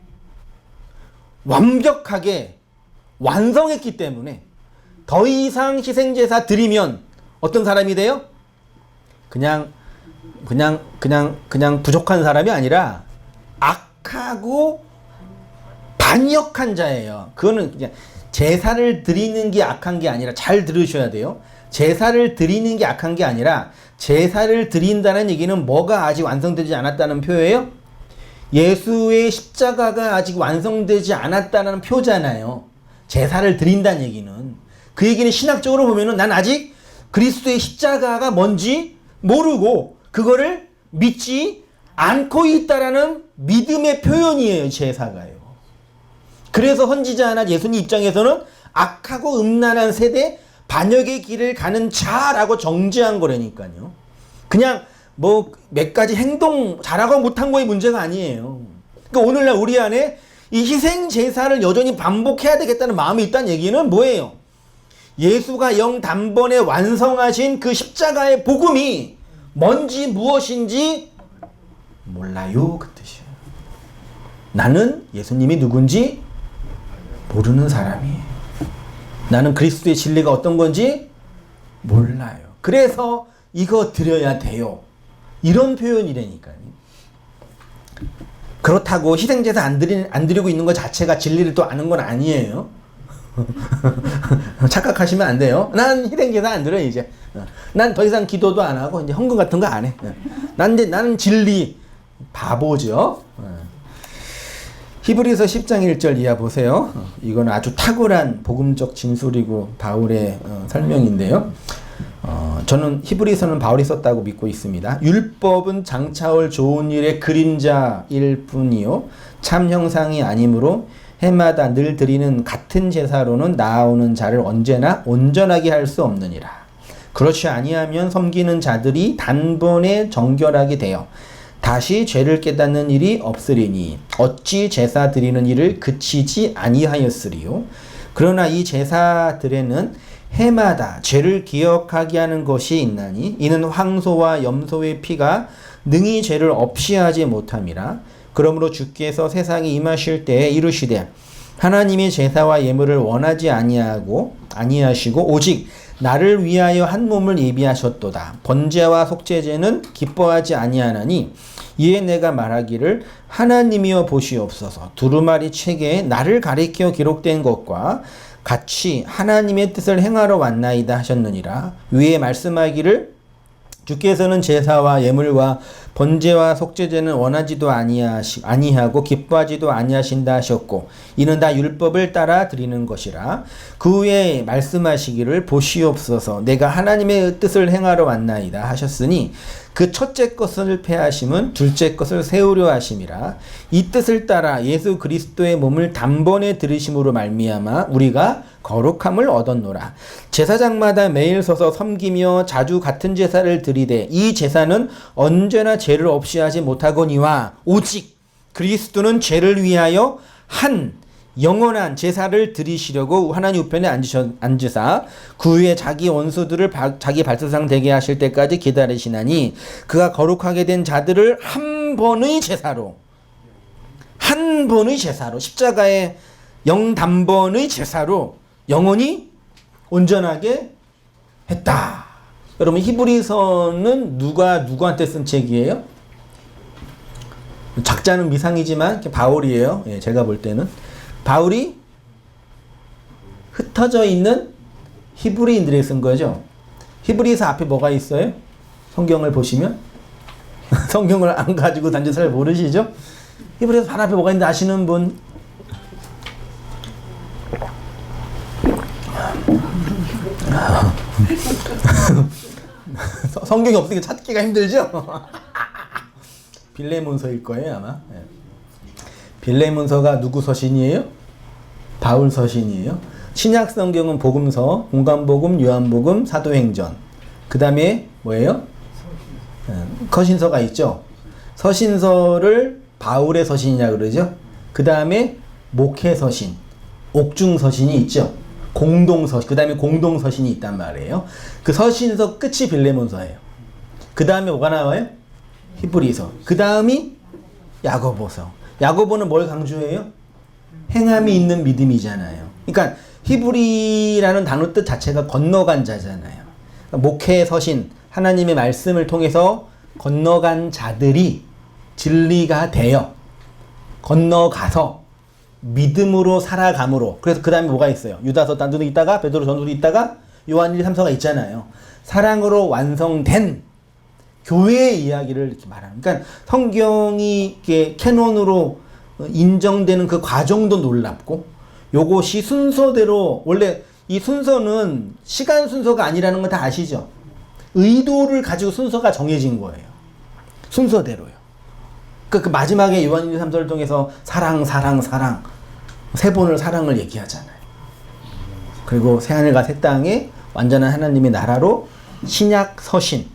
완벽하게 완성했기 때문에 더 이상 희생 제사 드리면 어떤 사람이 돼요? 그냥 부족한 사람이 아니라 악하고 반역한 자예요. 그거는 그냥 제사를 드리는 게 악한 게 아니라, 잘 들으셔야 돼요. 제사를 드리는 게 악한 게 아니라 제사를 드린다는 얘기는 뭐가 아직 완성되지 않았다는 표예요? 예수의 십자가가 아직 완성되지 않았다는 표잖아요. 제사를 드린다는 얘기는. 그 얘기는 신학적으로 보면은 난 아직 그리스도의 십자가가 뭔지 모르고 그거를 믿지 않고 있다라는 믿음의 표현이에요, 제사가요. 그래서 선지자나 예수님 입장에서는 악하고 음란한 세대, 반역의 길을 가는 자라고 정죄한 거라니까요. 그냥 뭐 몇 가지 행동 잘하고 못한 거의 문제가 아니에요. 그러니까 오늘날 우리 안에 이 희생 제사를 여전히 반복해야 되겠다는 마음이 있다는 얘기는 뭐예요? 예수가 영단번에 완성하신 그 십자가의 복음이 뭔지 무엇인지 몰라요, 그 뜻이에요. 나는 예수님이 누군지 모르는 사람이에요. 나는 그리스도의 진리가 어떤 건지 몰라요. 그래서 이거 드려야 돼요. 이런 표현이라니까요. 그렇다고 희생제사 안 드리고 있는 것 자체가 진리를 또 아는 건 아니에요. 착각하시면 안 돼요. 난 희생제사 안 드려 이제. 난 더 이상 기도도 안 하고 이제 헌금 같은 거 안 해. 나는 진리. 바보죠. 히브리서 10장 1절 이하 보세요. 이건 아주 탁월한 복음적 진술이고 바울의 설명인데요. 저는 히브리서는 바울이 썼다고 믿고 있습니다. 율법은 장차올 좋은 일의 그림자일 뿐이요 참 형상이 아니므로 해마다 늘 드리는 같은 제사로는 나아오는 자를 언제나 온전하게 할 수 없느니라. 그렇지 아니하면 섬기는 자들이 단번에 정결하게 되어 다시 죄를 깨닫는 일이 없으리니 어찌 제사 드리는 일을 그치지 아니하였으리요. 그러나 이 제사들에는 해마다 죄를 기억하게 하는 것이 있나니 이는 황소와 염소의 피가 능히 죄를 없이 하지 못함이라. 그러므로 주께서 세상에 임하실 때에 이르시되 하나님의 제사와 예물을 원하지 아니하시고 오직 나를 위하여 한 몸을 예비하셨도다. 번제와 속죄제는 기뻐하지 아니하나니 이에 내가 말하기를 하나님이여 보시옵소서. 두루마리 책에 나를 가리켜 기록된 것과 같이 하나님의 뜻을 행하러 왔나이다 하셨느니라. 위에 말씀하기를 주께서는 제사와 예물과 번제와 속죄제는 원하지도 아니하고 기뻐하지도 아니하신다 하셨고 이는 다 율법을 따라 드리는 것이라. 그 후에 말씀하시기를 보시옵소서 내가 하나님의 뜻을 행하러 왔나이다 하셨으니 그 첫째 것을 폐하심은 둘째 것을 세우려 하심이라. 이 뜻을 따라 예수 그리스도의 몸을 단번에 들으심으로 말미암아 우리가 거룩함을 얻었노라. 제사장마다 매일 서서 섬기며 자주 같은 제사를 드리되 이 제사는 언제나 죄를 없이 하지 못하거니와 오직 그리스도는 죄를 위하여 한 영원한 제사를 드리시려고 하나님 우편에 앉으사 그 후에 자기 원수들을 자기 발소상 되게 하실 때까지 기다리시나니 그가 거룩하게 된 자들을 한 번의 제사로 십자가의 영단번의 제사로 영원히 온전하게 했다. 여러분 히브리서는 누구한테 쓴 책이에요? 작자는 미상이지만 바울이에요. 예, 제가 볼 때는 바울이 흩어져 있는 히브리인들에게 쓴 거죠. 히브리서 앞에 뭐가 있어요? 성경을 보시면 성경을 안 가지고 단지 잘 모르시죠? 히브리서 바로 앞에 뭐가 있는지 아시는 분? 성경이 없으니까 찾기가 힘들죠? 빌레몬서일 거예요 아마. 빌레몬서가 누구 서신이에요? 바울 서신이에요. 신약 성경은 복음서, 공관복음, 요한복음, 사도행전. 그 다음에 뭐예요? 서신서가 있죠. 서신서를 바울의 서신이라 그러죠. 그 다음에 목회서신, 옥중서신이 있죠. 공동서신, 그 다음에 공동서신이 있단 말이에요. 그 서신서 끝이 빌레몬서예요. 그 다음에 뭐가 나와요? 히브리서. 그 다음이 야고보서. 야고보는 뭘 강조해요? 행함이 있는 믿음이잖아요. 그러니까 히브리라는 단어 뜻 자체가 건너간 자잖아요. 그러니까 목회 서신, 하나님의 말씀을 통해서 건너간 자들이 진리가 되어 건너가서 믿음으로 살아감으로. 그래서 그 다음에 뭐가 있어요? 유다서 단도도 있다가 베드로 전도도 있다가 요한 1, 3, 4가 있잖아요. 사랑으로 완성된 교회의 이야기를 이렇게 말하는. 그러니까 성경이 이렇게 캐논으로 인정되는 그 과정도 놀랍고, 요것이 순서대로, 원래 이 순서는 시간 순서가 아니라는 거 다 아시죠? 의도를 가지고 순서가 정해진 거예요. 순서대로요. 그 마지막에 요한 1, 2, 3서를 통해서 사랑 세 번을 사랑을 얘기하잖아요. 그리고 새하늘과 새 땅에 완전한 하나님의 나라로 신약 서신,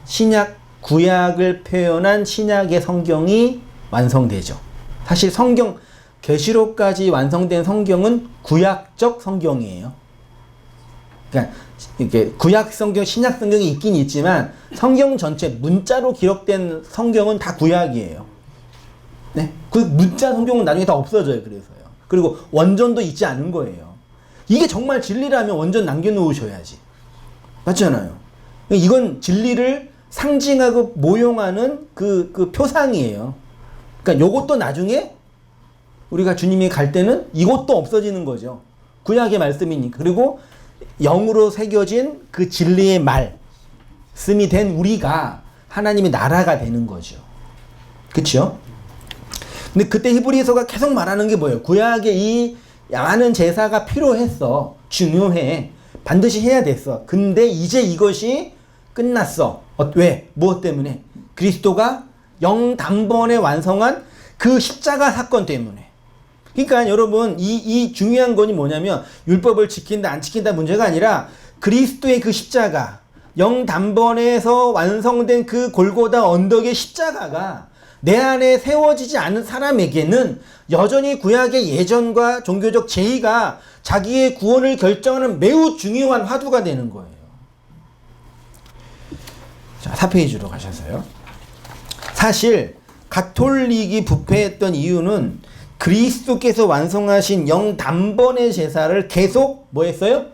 신약 구약을 표현한 신약의 성경이 완성되죠. 사실 성경 계시록까지 완성된 성경은 구약적 성경이에요. 그러니까 이렇게 구약 성경, 신약 성경이 있긴 있지만 성경 전체 문자로 기록된 성경은 다 구약이에요. 네? 그 문자 성경은 나중에 다 없어져요. 그래서요. 그리고 원전도 있지 않은 거예요. 이게 정말 진리라면 원전 남겨놓으셔야지. 맞잖아요. 이건 진리를 상징하고 모용하는 그 표상이에요. 그러니까 요것도 나중에 우리가 주님이 갈 때는 이것도 없어지는 거죠. 구약의 말씀이니까. 그리고 영으로 새겨진 그 진리의 말씀이 된 우리가 하나님의 나라가 되는 거죠. 그쵸? 근데 그때 히브리서가 계속 말하는 게 뭐예요? 구약에 이 많은 제사가 필요했어. 중요해. 반드시 해야 됐어. 근데 이제 이것이 끝났어. 왜? 무엇 때문에? 그리스도가 영단번에 완성한 그 십자가 사건 때문에. 그러니까 여러분 이 중요한 건이 뭐냐면 율법을 지킨다 안 지킨다 문제가 아니라 그리스도의 그 십자가 영단번에서 완성된 그 골고다 언덕의 십자가가 내 안에 세워지지 않은 사람에게는 여전히 구약의 예전과 종교적 제의가 자기의 구원을 결정하는 매우 중요한 화두가 되는 거예요. 자, 4페이지로 가셔서요. 사실 가톨릭이 부패했던 이유는 그리스도께서 완성하신 영단번의 제사를 계속 뭐 했어요?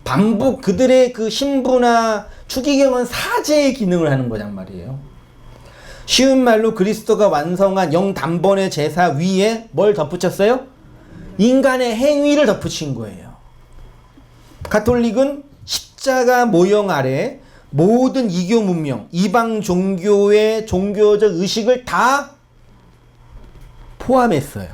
반복. 그들의 그 신부나 추기경은 사제의 기능을 하는 거란 말이에요. 쉬운 말로 그리스도가 완성한 영단번의 제사 위에 뭘 덧붙였어요? 인간의 행위를 덧붙인 거예요. 가톨릭은 십자가 모형 아래 모든 이교 문명, 이방 종교의 종교적 의식을 다 포함했어요.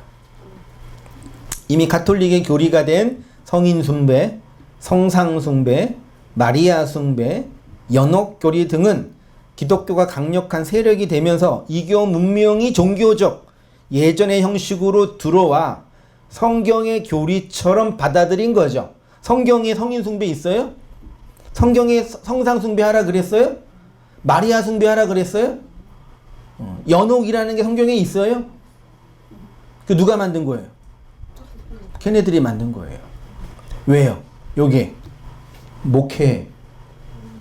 이미 가톨릭의 교리가 된 성인 숭배, 성상 숭배, 마리아 숭배, 연옥 교리 등은 기독교가 강력한 세력이 되면서 이교 문명이 종교적 예전의 형식으로 들어와 성경의 교리처럼 받아들인 거죠. 성경에 성인 숭배 있어요? 성경에 성상 숭배하라 그랬어요? 마리아 숭배하라 그랬어요? 연옥이라는 게 성경에 있어요? 그 누가 만든 거예요? 걔네들이 만든 거예요. 왜요? 요게 목회에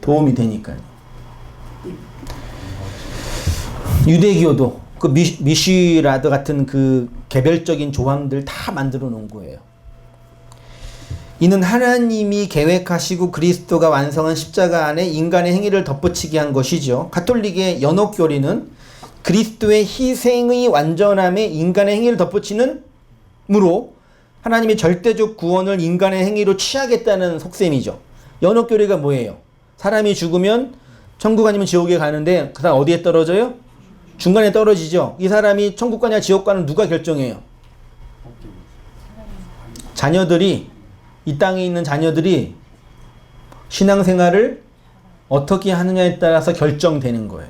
도움이 되니까요. 유대교도 그 미시라드 같은 그 개별적인 조항들 다 만들어 놓은 거예요. 이는 하나님이 계획하시고 그리스도가 완성한 십자가 안에 인간의 행위를 덧붙이게 한 것이죠. 가톨릭의 연옥 교리는 그리스도의 희생의 완전함에 인간의 행위를 덧붙이는 무로 하나님의 절대적 구원을 인간의 행위로 취하겠다는 속셈이죠. 연옥 교리가 뭐예요? 사람이 죽으면 천국 아니면 지옥에 가는데 그 사람 어디에 떨어져요? 중간에 떨어지죠. 이 사람이 천국 가냐 지옥 가는 누가 결정해요? 자녀들이, 이 땅에 있는 자녀들이 신앙생활을 어떻게 하느냐에 따라서 결정되는 거예요.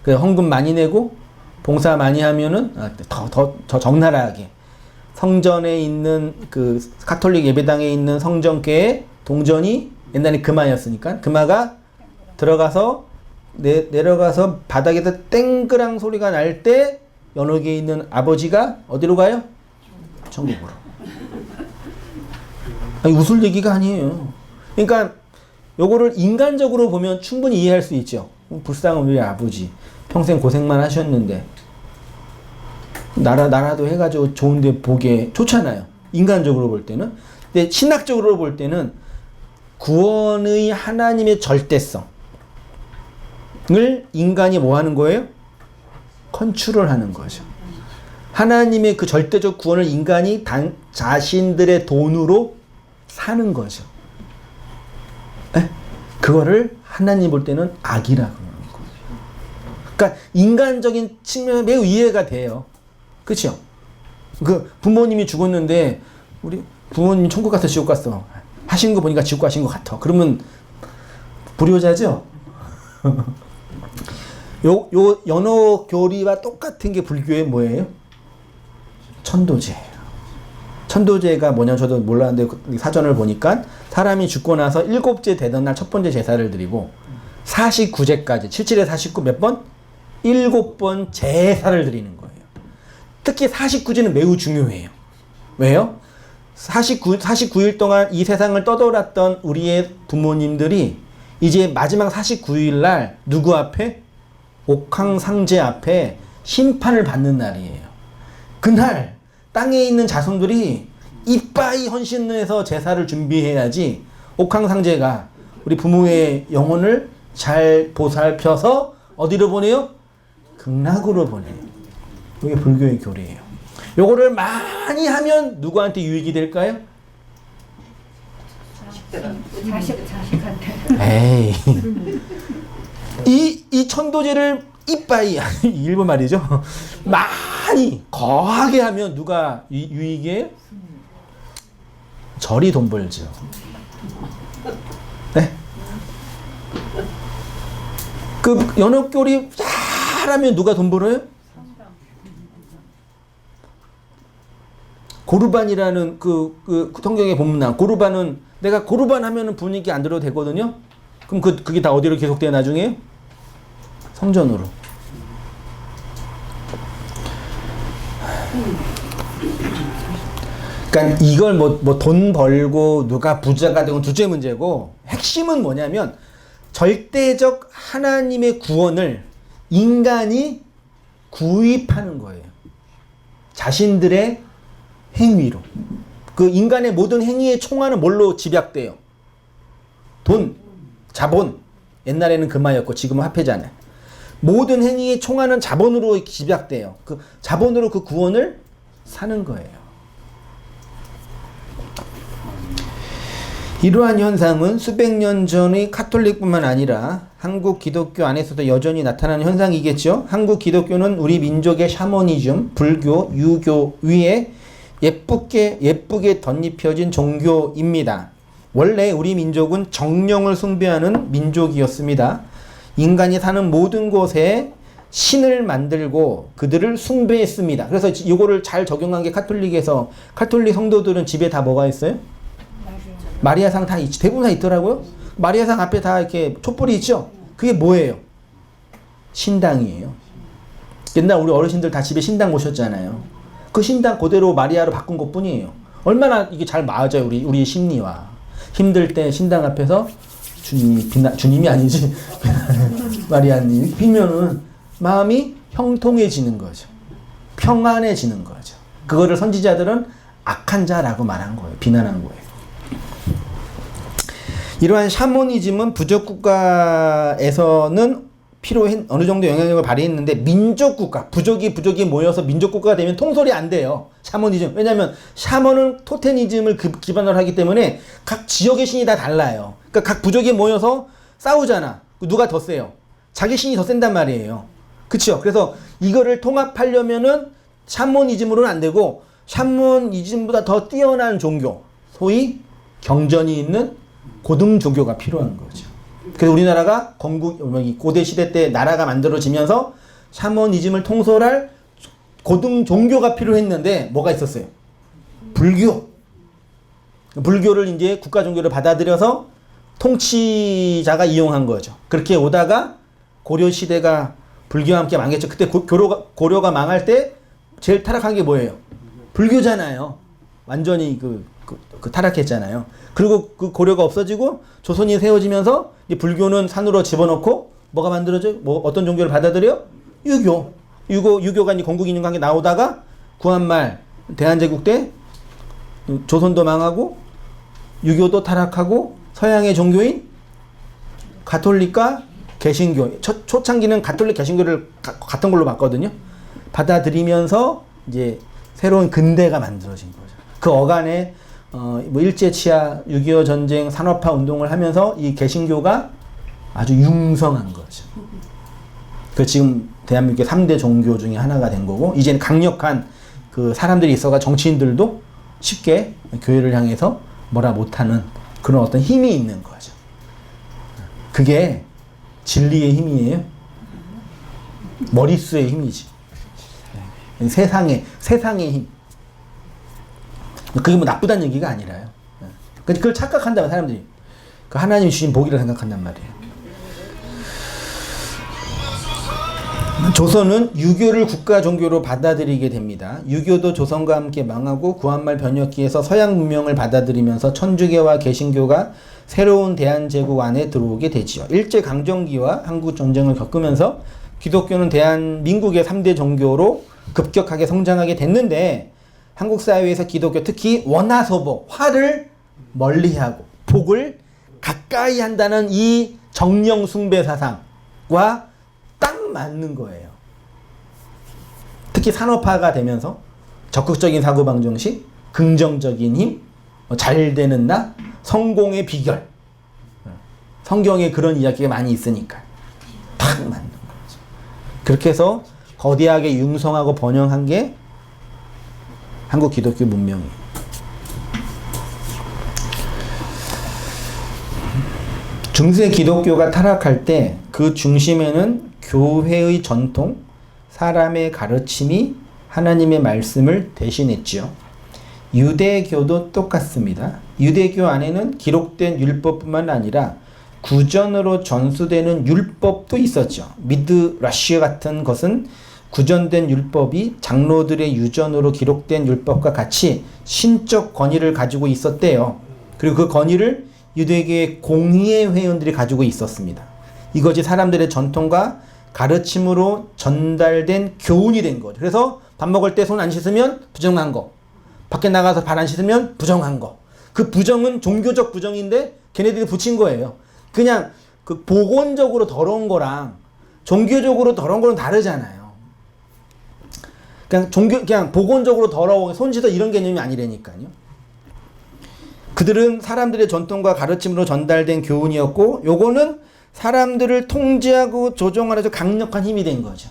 그래서 헌금 많이 내고 봉사 많이 하면은 더 적나라하게 성전에 있는 그 가톨릭 예배당에 있는 성전계의 동전이 옛날에 금화였으니까 금화가 들어가서 내려가서 바닥에서 땡그랑 소리가 날 때 연옥에 있는 아버지가 어디로 가요? 천국으로. 아니, 웃을 얘기가 아니에요. 그러니까 요거를 인간적으로 보면 충분히 이해할 수 있죠. 불쌍한 우리 아버지 평생 고생만 하셨는데 나라도 해가지고 좋은데 보기에 좋잖아요. 인간적으로 볼 때는. 근데 신학적으로 볼 때는 구원의 하나님의 절대성을 인간이 뭐 하는 거예요? 컨트롤하는 거죠. 하나님의 그 절대적 구원을 인간이 자신들의 돈으로 사는 거죠. 에? 그거를 하나님 볼 때는 악이라고 하는 거예요. 그러니까 인간적인 측면에 매우 이해가 돼요. 그렇죠? 그 부모님이 죽었는데 우리 부모님 천국 갔어 지옥 갔어 하신 거 보니까 지옥 가신 것 같아. 그러면 불효자죠? 요 연옥 교리와 똑같은 게 불교의 뭐예요? 천도제예요. 천도제가 뭐냐 저도 몰랐는데 사전을 보니까 사람이 죽고 나서 7째 되던 날 첫 번째 제사를 드리고 49제까지 77에 49 몇 번? 7번 제사를 드리는 거예요. 특히 49제는 매우 중요해요. 왜요? 49일 동안 이 세상을 떠돌았던 우리의 부모님들이 이제 마지막 49일 날 누구 앞에? 옥황상제 앞에 심판을 받는 날이에요. 그날 땅에 있는 자손들이 이빠이 헌신을 해서 제사를 준비해야지 옥황상제가 우리 부모의 영혼을 잘 보살펴서 어디로 보내요? 극락으로 보내요. 이게 불교의 교리예요. 요거를 많이 하면 누구한테 유익이 될까요? 자식한테. 에이. 이 천도제를 이빠이 일본 말이죠. 많이 거하게 하면 누가 유익이에요? 절이 돈 벌죠. 네? 그 연합교리 잘하면 누가 돈 벌어요? 고르반이라는 그 성경에 보면 나 고르반은 내가 고르반 하면은 분위기 안 들어도 되거든요. 그럼 그게 다 어디로 계속돼요 나중에? 성전으로. 그러니까 이걸 뭐 돈 벌고 누가 부자가 되고 둘째 문제고 핵심은 뭐냐면 절대적 하나님의 구원을 인간이 구입하는 거예요. 자신들의 행위로. 그 인간의 모든 행위의 총알은 뭘로 집약돼요? 돈, 자본. 옛날에는 금화였고 지금은 화폐잖아요. 모든 행위의 총알은 자본으로 집약돼요. 그 자본으로 그 구원을 사는 거예요. 이러한 현상은 수백 년 전의 카톨릭뿐만 아니라 한국 기독교 안에서도 여전히 나타나는 현상이겠죠. 한국 기독교는 우리 민족의 샤머니즘, 불교, 유교 위에 예쁘게 덧입혀진 종교입니다. 원래 우리 민족은 정령을 숭배하는 민족이었습니다. 인간이 사는 모든 곳에 신을 만들고 그들을 숭배했습니다. 그래서 이거를 잘 적용한 게 카톨릭에서 카톨릭 성도들은 집에 다 뭐가 있어요? 마리아상 다 있지. 대부분 다 있더라고요. 마리아상 앞에 다 이렇게 촛불이 있죠. 그게 뭐예요? 신당이에요. 옛날 우리 어르신들 다 집에 신당 모셨잖아요. 그 신당 그대로 마리아로 바꾼 것 뿐이에요. 얼마나 이게 잘 맞아요. 우리의 심리와. 힘들 때 신당 앞에서 주님이 아니지. 마리아님 비면은 마음이 형통해지는 거죠. 평안해지는 거죠. 그거를 선지자들은 악한 자라고 말한 거예요. 비난한 거예요. 이러한 샤머니즘은 부족국가에서는 어느 정도 영향력을 발휘했는데 민족국가, 부족이 모여서 민족국가가 되면 통솔이 안 돼요. 샤머니즘. 왜냐하면 샤머는 토테니즘을 기반으로 하기 때문에 각 지역의 신이 다 달라요. 그러니까 각 부족이 모여서 싸우잖아. 누가 더 세요? 자기 신이 더 센단 말이에요. 그쵸? 그래서 이거를 통합하려면은 샤머니즘으로는 안 되고 샤머니즘보다 더 뛰어난 종교, 소위 경전이 있는 고등 종교가 필요한 거죠. 그래서 우리나라가 고대 시대 때 나라가 만들어지면서 샤머니즘을 통솔할 고등 종교가 필요했는데 뭐가 있었어요? 불교. 불교를 이제 국가 종교를 받아들여서 통치자가 이용한 거죠. 그렇게 오다가 고려 시대가 불교와 함께 망했죠. 그때 고려가 망할 때 제일 타락한 게 뭐예요? 불교잖아요. 완전히 타락했잖아요. 그리고 그 고려가 없어지고 조선이 세워지면서 이 불교는 산으로 집어넣고 뭐가 만들어져요? 어떤 종교를 받아들여? 유교가 이제 건국이인과 함께 나오다가 구한말 대한제국 때 조선도 망하고 유교도 타락하고 서양의 종교인 가톨릭과 개신교, 초창기는 가톨릭 개신교를 같은 걸로 봤거든요. 받아들이면서 이제 새로운 근대가 만들어진 거죠. 그 어간에 일제치하, 6.25 전쟁, 산업화 운동을 하면서 이 개신교가 아주 융성한 거죠. 그 지금 대한민국의 3대 종교 중에 하나가 된 거고, 이제는 강력한 그 사람들이 있어가 정치인들도 쉽게 교회를 향해서 뭐라 못하는 그런 어떤 힘이 있는 거죠. 그게 진리의 힘이에요. 머릿수의 힘이지. 세상의 힘. 그게 뭐 나쁘다는 얘기가 아니라요. 그걸 착각한다면 사람들이 그 하나님이 주신 복이라 생각한단 말이에요. 조선은 유교를 국가 종교로 받아들이게 됩니다. 유교도 조선과 함께 망하고 구한말 번역기에서 서양 문명을 받아들이면서 천주교와 개신교가 새로운 대한제국 안에 들어오게 되지요. 일제강점기와 한국전쟁을 겪으면서 기독교는 대한민국의 3대 종교로 급격하게 성장하게 됐는데, 한국 사회에서 기독교, 특히 원화소복, 화를 멀리하고 복을 가까이 한다는 이 정령 숭배 사상과 딱 맞는 거예요. 특히 산업화가 되면서 적극적인 사고방정식, 긍정적인 힘, 잘 되는 나, 성공의 비결. 성경에 그런 이야기가 많이 있으니까 딱 맞는 거죠. 그렇게 해서 거대하게 융성하고 번영한 게 한국 기독교 문명이에요. 중세 기독교가 타락할 때 그 중심에는 교회의 전통, 사람의 가르침이 하나님의 말씀을 대신했지요. 유대교도 똑같습니다. 유대교 안에는 기록된 율법뿐만 아니라 구전으로 전수되는 율법도 있었죠. 미드라시 같은 것은 구전된 율법이 장로들의 유전으로 기록된 율법과 같이 신적 권위를 가지고 있었대요. 그리고 그 권위를 유대교의 공의회 회원들이 가지고 있었습니다. 이것이 사람들의 전통과 가르침으로 전달된 교훈이 된 거죠. 그래서 밥 먹을 때 손 안 씻으면 부정한 거, 밖에 나가서 발 안 씻으면 부정한 거. 그 부정은 종교적 부정인데 걔네들이 붙인 거예요. 그냥 그 복원적으로 더러운 거랑 종교적으로 더러운 거는 다르잖아요. 그냥 복원적으로 더러워 손 씻어 이런 개념이 아니라니까요. 그들은 사람들의 전통과 가르침으로 전달된 교훈이었고, 요거는 사람들을 통제하고 조종하는 아주 강력한 힘이 된 거죠.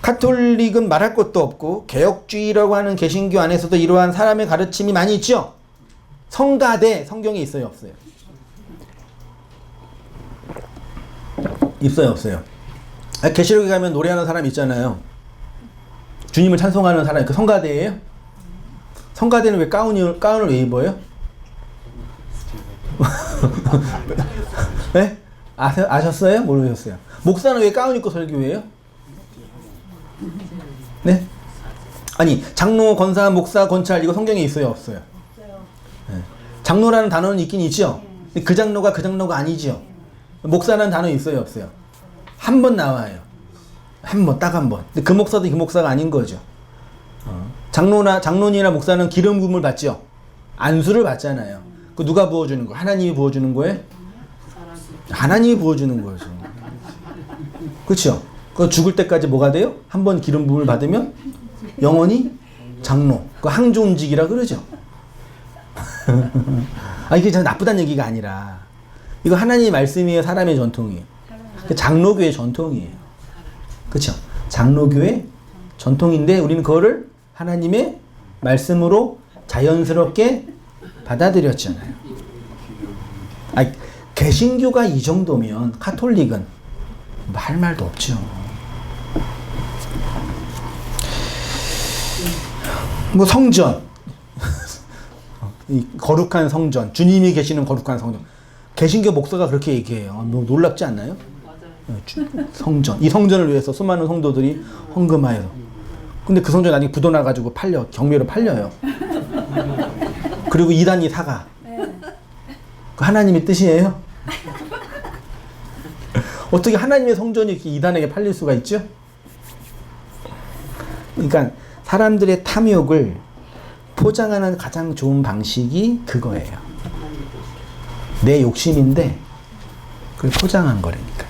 카톨릭은 말할 것도 없고, 개혁주의라고 하는 개신교 안에서도 이러한 사람의 가르침이 많이 있죠. 성가대 성경에 있어요, 없어요? 있어요, 없어요? 계시록에 가면 노래하는 사람 있잖아요. 주님을 찬송하는 사람이 그 성가대예요? 성가대는 왜 가운을 왜 입어요? 네? 아셨어요? 모르셨어요? 목사는 왜 가운 입고 설교해요? 네? 아니, 장로, 권사, 목사, 권찰 이거 성경에 있어요, 없어요? 네. 장로라는 단어는 있긴 있죠? 그 장로가 그 장로가 아니죠? 목사라는 단어 있어요, 없어요? 한 번 나와요. 한 번, 딱 한 번. 근데 그 목사도 그 목사가 아닌 거죠. 장로님이나 목사는 기름 부음을 받죠? 안수를 받잖아요. 그 누가 부어주는 거? 하나님이 부어주는 거예요? 하나님이 부어주는 거죠. 그렇죠? 그 죽을 때까지 뭐가 돼요? 한 번 기름 부음을 받으면 영원히 장로. 그 항존직이라 그러죠. 이게 참 나쁘다는 얘기가 아니라 이거 하나님의 말씀이에요, 사람의 전통이에요? 장로교의 전통이에요. 그렇죠? 장로교의 전통인데 우리는 그거를 하나님의 말씀으로 자연스럽게 받아들였잖아요. 개신교가 이 정도면 카톨릭은 할 말도 없죠. 뭐 성전, 이 거룩한 성전, 주님이 계시는 거룩한 성전. 개신교 목사가 그렇게 얘기해요. 놀랍지 않나요? 성전, 이 성전을 위해서 수많은 성도들이 헌금하여서. 근데 그 성전 나중에 부도 나가지고 팔려, 경매로 팔려요. 그리고 이단이 사가. 그 하나님의 뜻이에요? 어떻게 하나님의 성전이 이렇게 이단에게 팔릴 수가 있죠? 그러니까 사람들의 탐욕을 포장하는 가장 좋은 방식이 그거예요. 내 욕심인데 그걸 포장한 거라니까.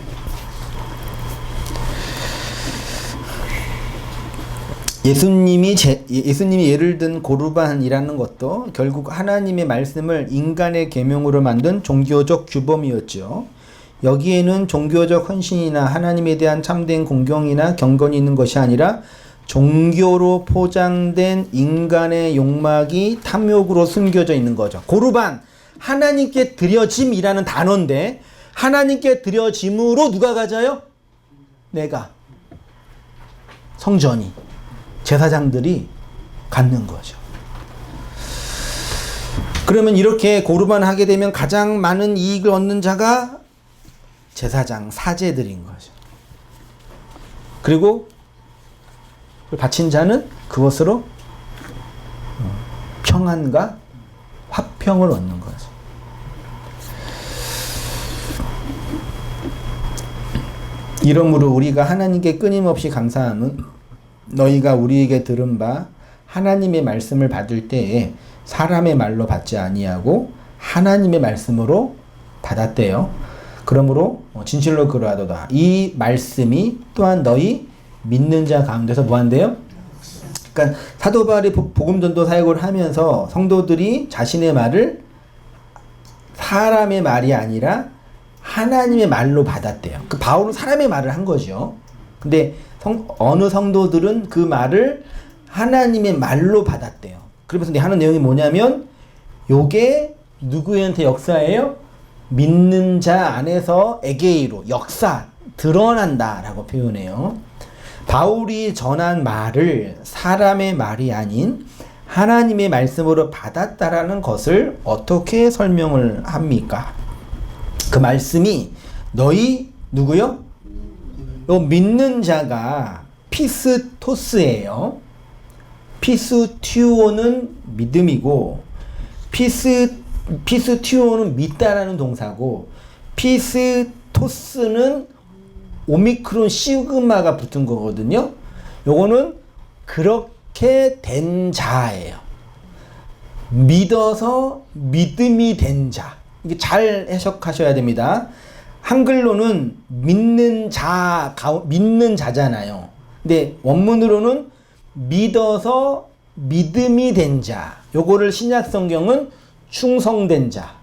예수님이 예를 든 고르반이라는 것도 결국 하나님의 말씀을 인간의 계명으로 만든 종교적 규범이었죠. 여기에는 종교적 헌신이나 하나님에 대한 참된 공경이나 경건이 있는 것이 아니라 종교로 포장된 인간의 욕망이 탐욕으로 숨겨져 있는 거죠. 고르반, 하나님께 드려짐이라는 단어인데 하나님께 드려짐으로 누가 가져요? 내가. 성전이. 제사장들이 갖는 거죠. 그러면 이렇게 고르반 하게 되면 가장 많은 이익을 얻는 자가 제사장, 사제들인 거죠. 그리고 바친 자는 그것으로 평안과 화평을 얻는 거죠. 이러므로 우리가 하나님께 끊임없이 감사함은 너희가 우리에게 들은 바 하나님의 말씀을 받을 때에 사람의 말로 받지 아니하고 하나님의 말씀으로 받았대요. 그러므로 진실로 그러하도다. 이 말씀이 또한 너희 믿는 자 가운데서 뭐한대요? 그러니까 사도 바울이 복음 전도 사역을 하면서 성도들이 자신의 말을 사람의 말이 아니라 하나님의 말로 받았대요. 그 바울은 사람의 말을 한 거죠. 근데 어느 성도들은 그 말을 하나님의 말로 받았대요. 그러면서 하는 내용이 뭐냐면 요게 누구한테 역사예요? 믿는 자 안에서 에게이로 역사 드러난다라고 표현해요. 바울이 전한 말을 사람의 말이 아닌 하나님의 말씀으로 받았다라는 것을 어떻게 설명을 합니까? 그 말씀이 너희 누구요? 요 믿는 자가 피스토스예요. 피스튜오는 믿음이고 피스튜오는 믿다라는 동사고 피스토스는 오미크론 시그마가 붙은 거거든요. 요거는 그렇게 된 자예요. 믿어서 믿음이 된 자. 이게 잘 해석하셔야 됩니다. 한글로는 믿는 자잖아요. 근데 원문으로는 믿어서 믿음이 된 자. 요거를 신약 성경은 충성된 자,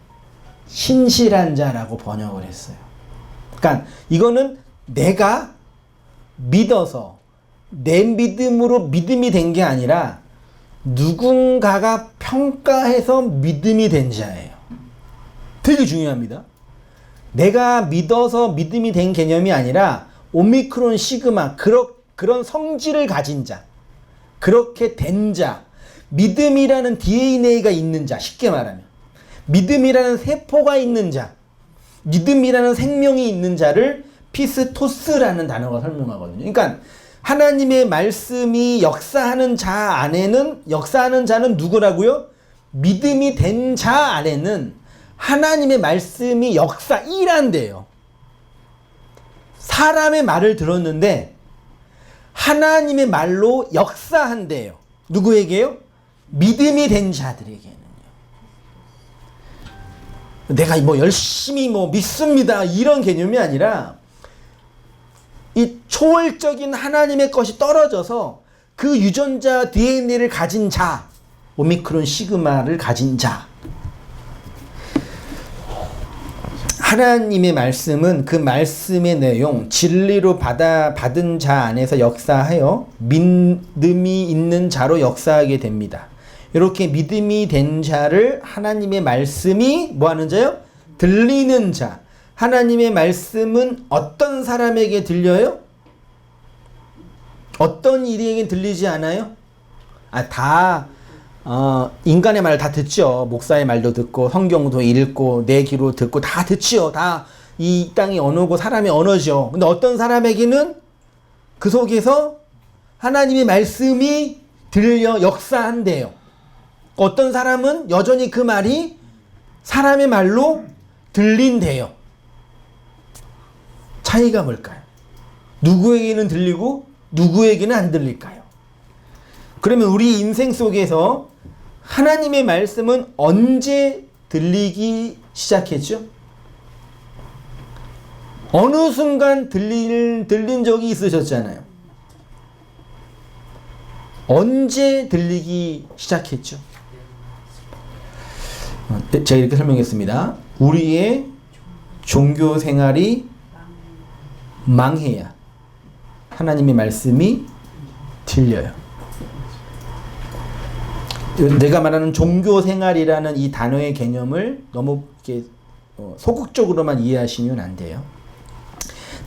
신실한 자라고 번역을 했어요. 그러니까 이거는 내가 믿어서 내 믿음으로 믿음이 된 게 아니라 누군가가 평가해서 믿음이 된 자예요. 되게 중요합니다. 내가 믿어서 믿음이 된 개념이 아니라 오미크론 시그마 그런 성질을 가진 자, 그렇게 된 자, 믿음이라는 DNA가 있는 자, 쉽게 말하면 믿음이라는 세포가 있는 자, 믿음이라는 생명이 있는 자를 피스토스라는 단어가 설명하거든요. 그러니까 하나님의 말씀이 역사하는 자 안에는, 역사하는 자는 누구라고요? 믿음이 된 자 안에는 하나님의 말씀이 일한대요. 사람의 말을 들었는데 하나님의 말로 역사한대요. 누구에게요? 믿음이 된 자들에게는요. 내가 뭐 열심히 뭐 믿습니다 이런 개념이 아니라 이 초월적인 하나님의 것이 떨어져서 그 유전자 DNA를 가진 자, 오미크론 시그마를 가진 자. 하나님의 말씀은 그 말씀의 내용, 진리로 받은 자 안에서 역사하여 믿음이 있는 자로 역사하게 됩니다. 이렇게 믿음이 된 자를 하나님의 말씀이 뭐 하는 자요? 들리는 자. 하나님의 말씀은 어떤 사람에게 들려요? 어떤 이에게 들리지 않아요? 인간의 말 다 듣죠. 목사의 말도 듣고 성경도 읽고 내 귀로 듣고 다 듣지요. 다 이 땅의 언어고 사람의 언어죠. 근데 어떤 사람에게는 그 속에서 하나님의 말씀이 들려 역사한대요. 어떤 사람은 여전히 그 말이 사람의 말로 들린대요. 차이가 뭘까요? 누구에게는 들리고 누구에게는 안 들릴까요? 그러면 우리 인생 속에서 하나님의 말씀은 언제 들리기 시작했죠? 어느 순간 들린 적이 있으셨잖아요. 언제 들리기 시작했죠? 제가 이렇게 설명했습니다. 우리의 종교 생활이 망해야 하나님의 말씀이 들려요. 내가 말하는 종교 생활이라는 이 단어의 개념을 너무 이렇게 소극적으로만 이해하시면 안 돼요.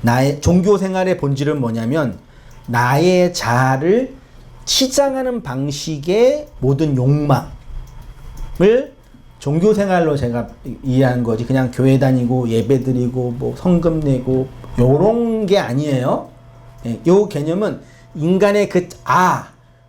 나의 종교 생활의 본질은 뭐냐면 나의 자아를 치장하는 방식의 모든 욕망을 종교 생활로 제가 이해한 거지. 그냥 교회 다니고 예배 드리고 뭐 성금 내고 요런 게 아니에요. 요 개념은 인간의 그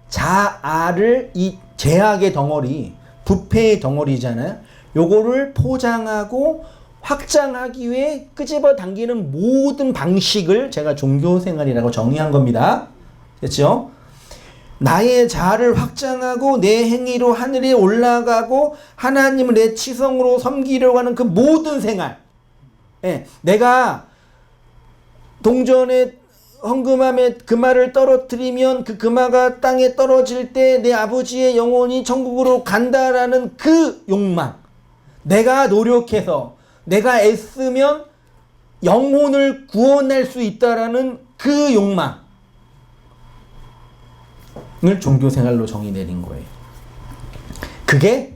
자아를 이 죄악의 덩어리, 부패의 덩어리잖아요. 요거를 포장하고 확장하기 위해 끄집어 당기는 모든 방식을 제가 종교생활이라고 정의한 겁니다. 됐죠? 나의 자아를 확장하고 내 행위로 하늘에 올라가고 하나님을 내 치성으로 섬기려고 하는 그 모든 생활. 내가 동전에 헌금함에 금화를 떨어뜨리면 그 금화가 땅에 떨어질 때 내 아버지의 영혼이 천국으로 간다라는 그 욕망. 내가 노력해서 내가 애쓰면 영혼을 구원할 수 있다라는 그 욕망을 종교생활로 정의 내린 거예요. 그게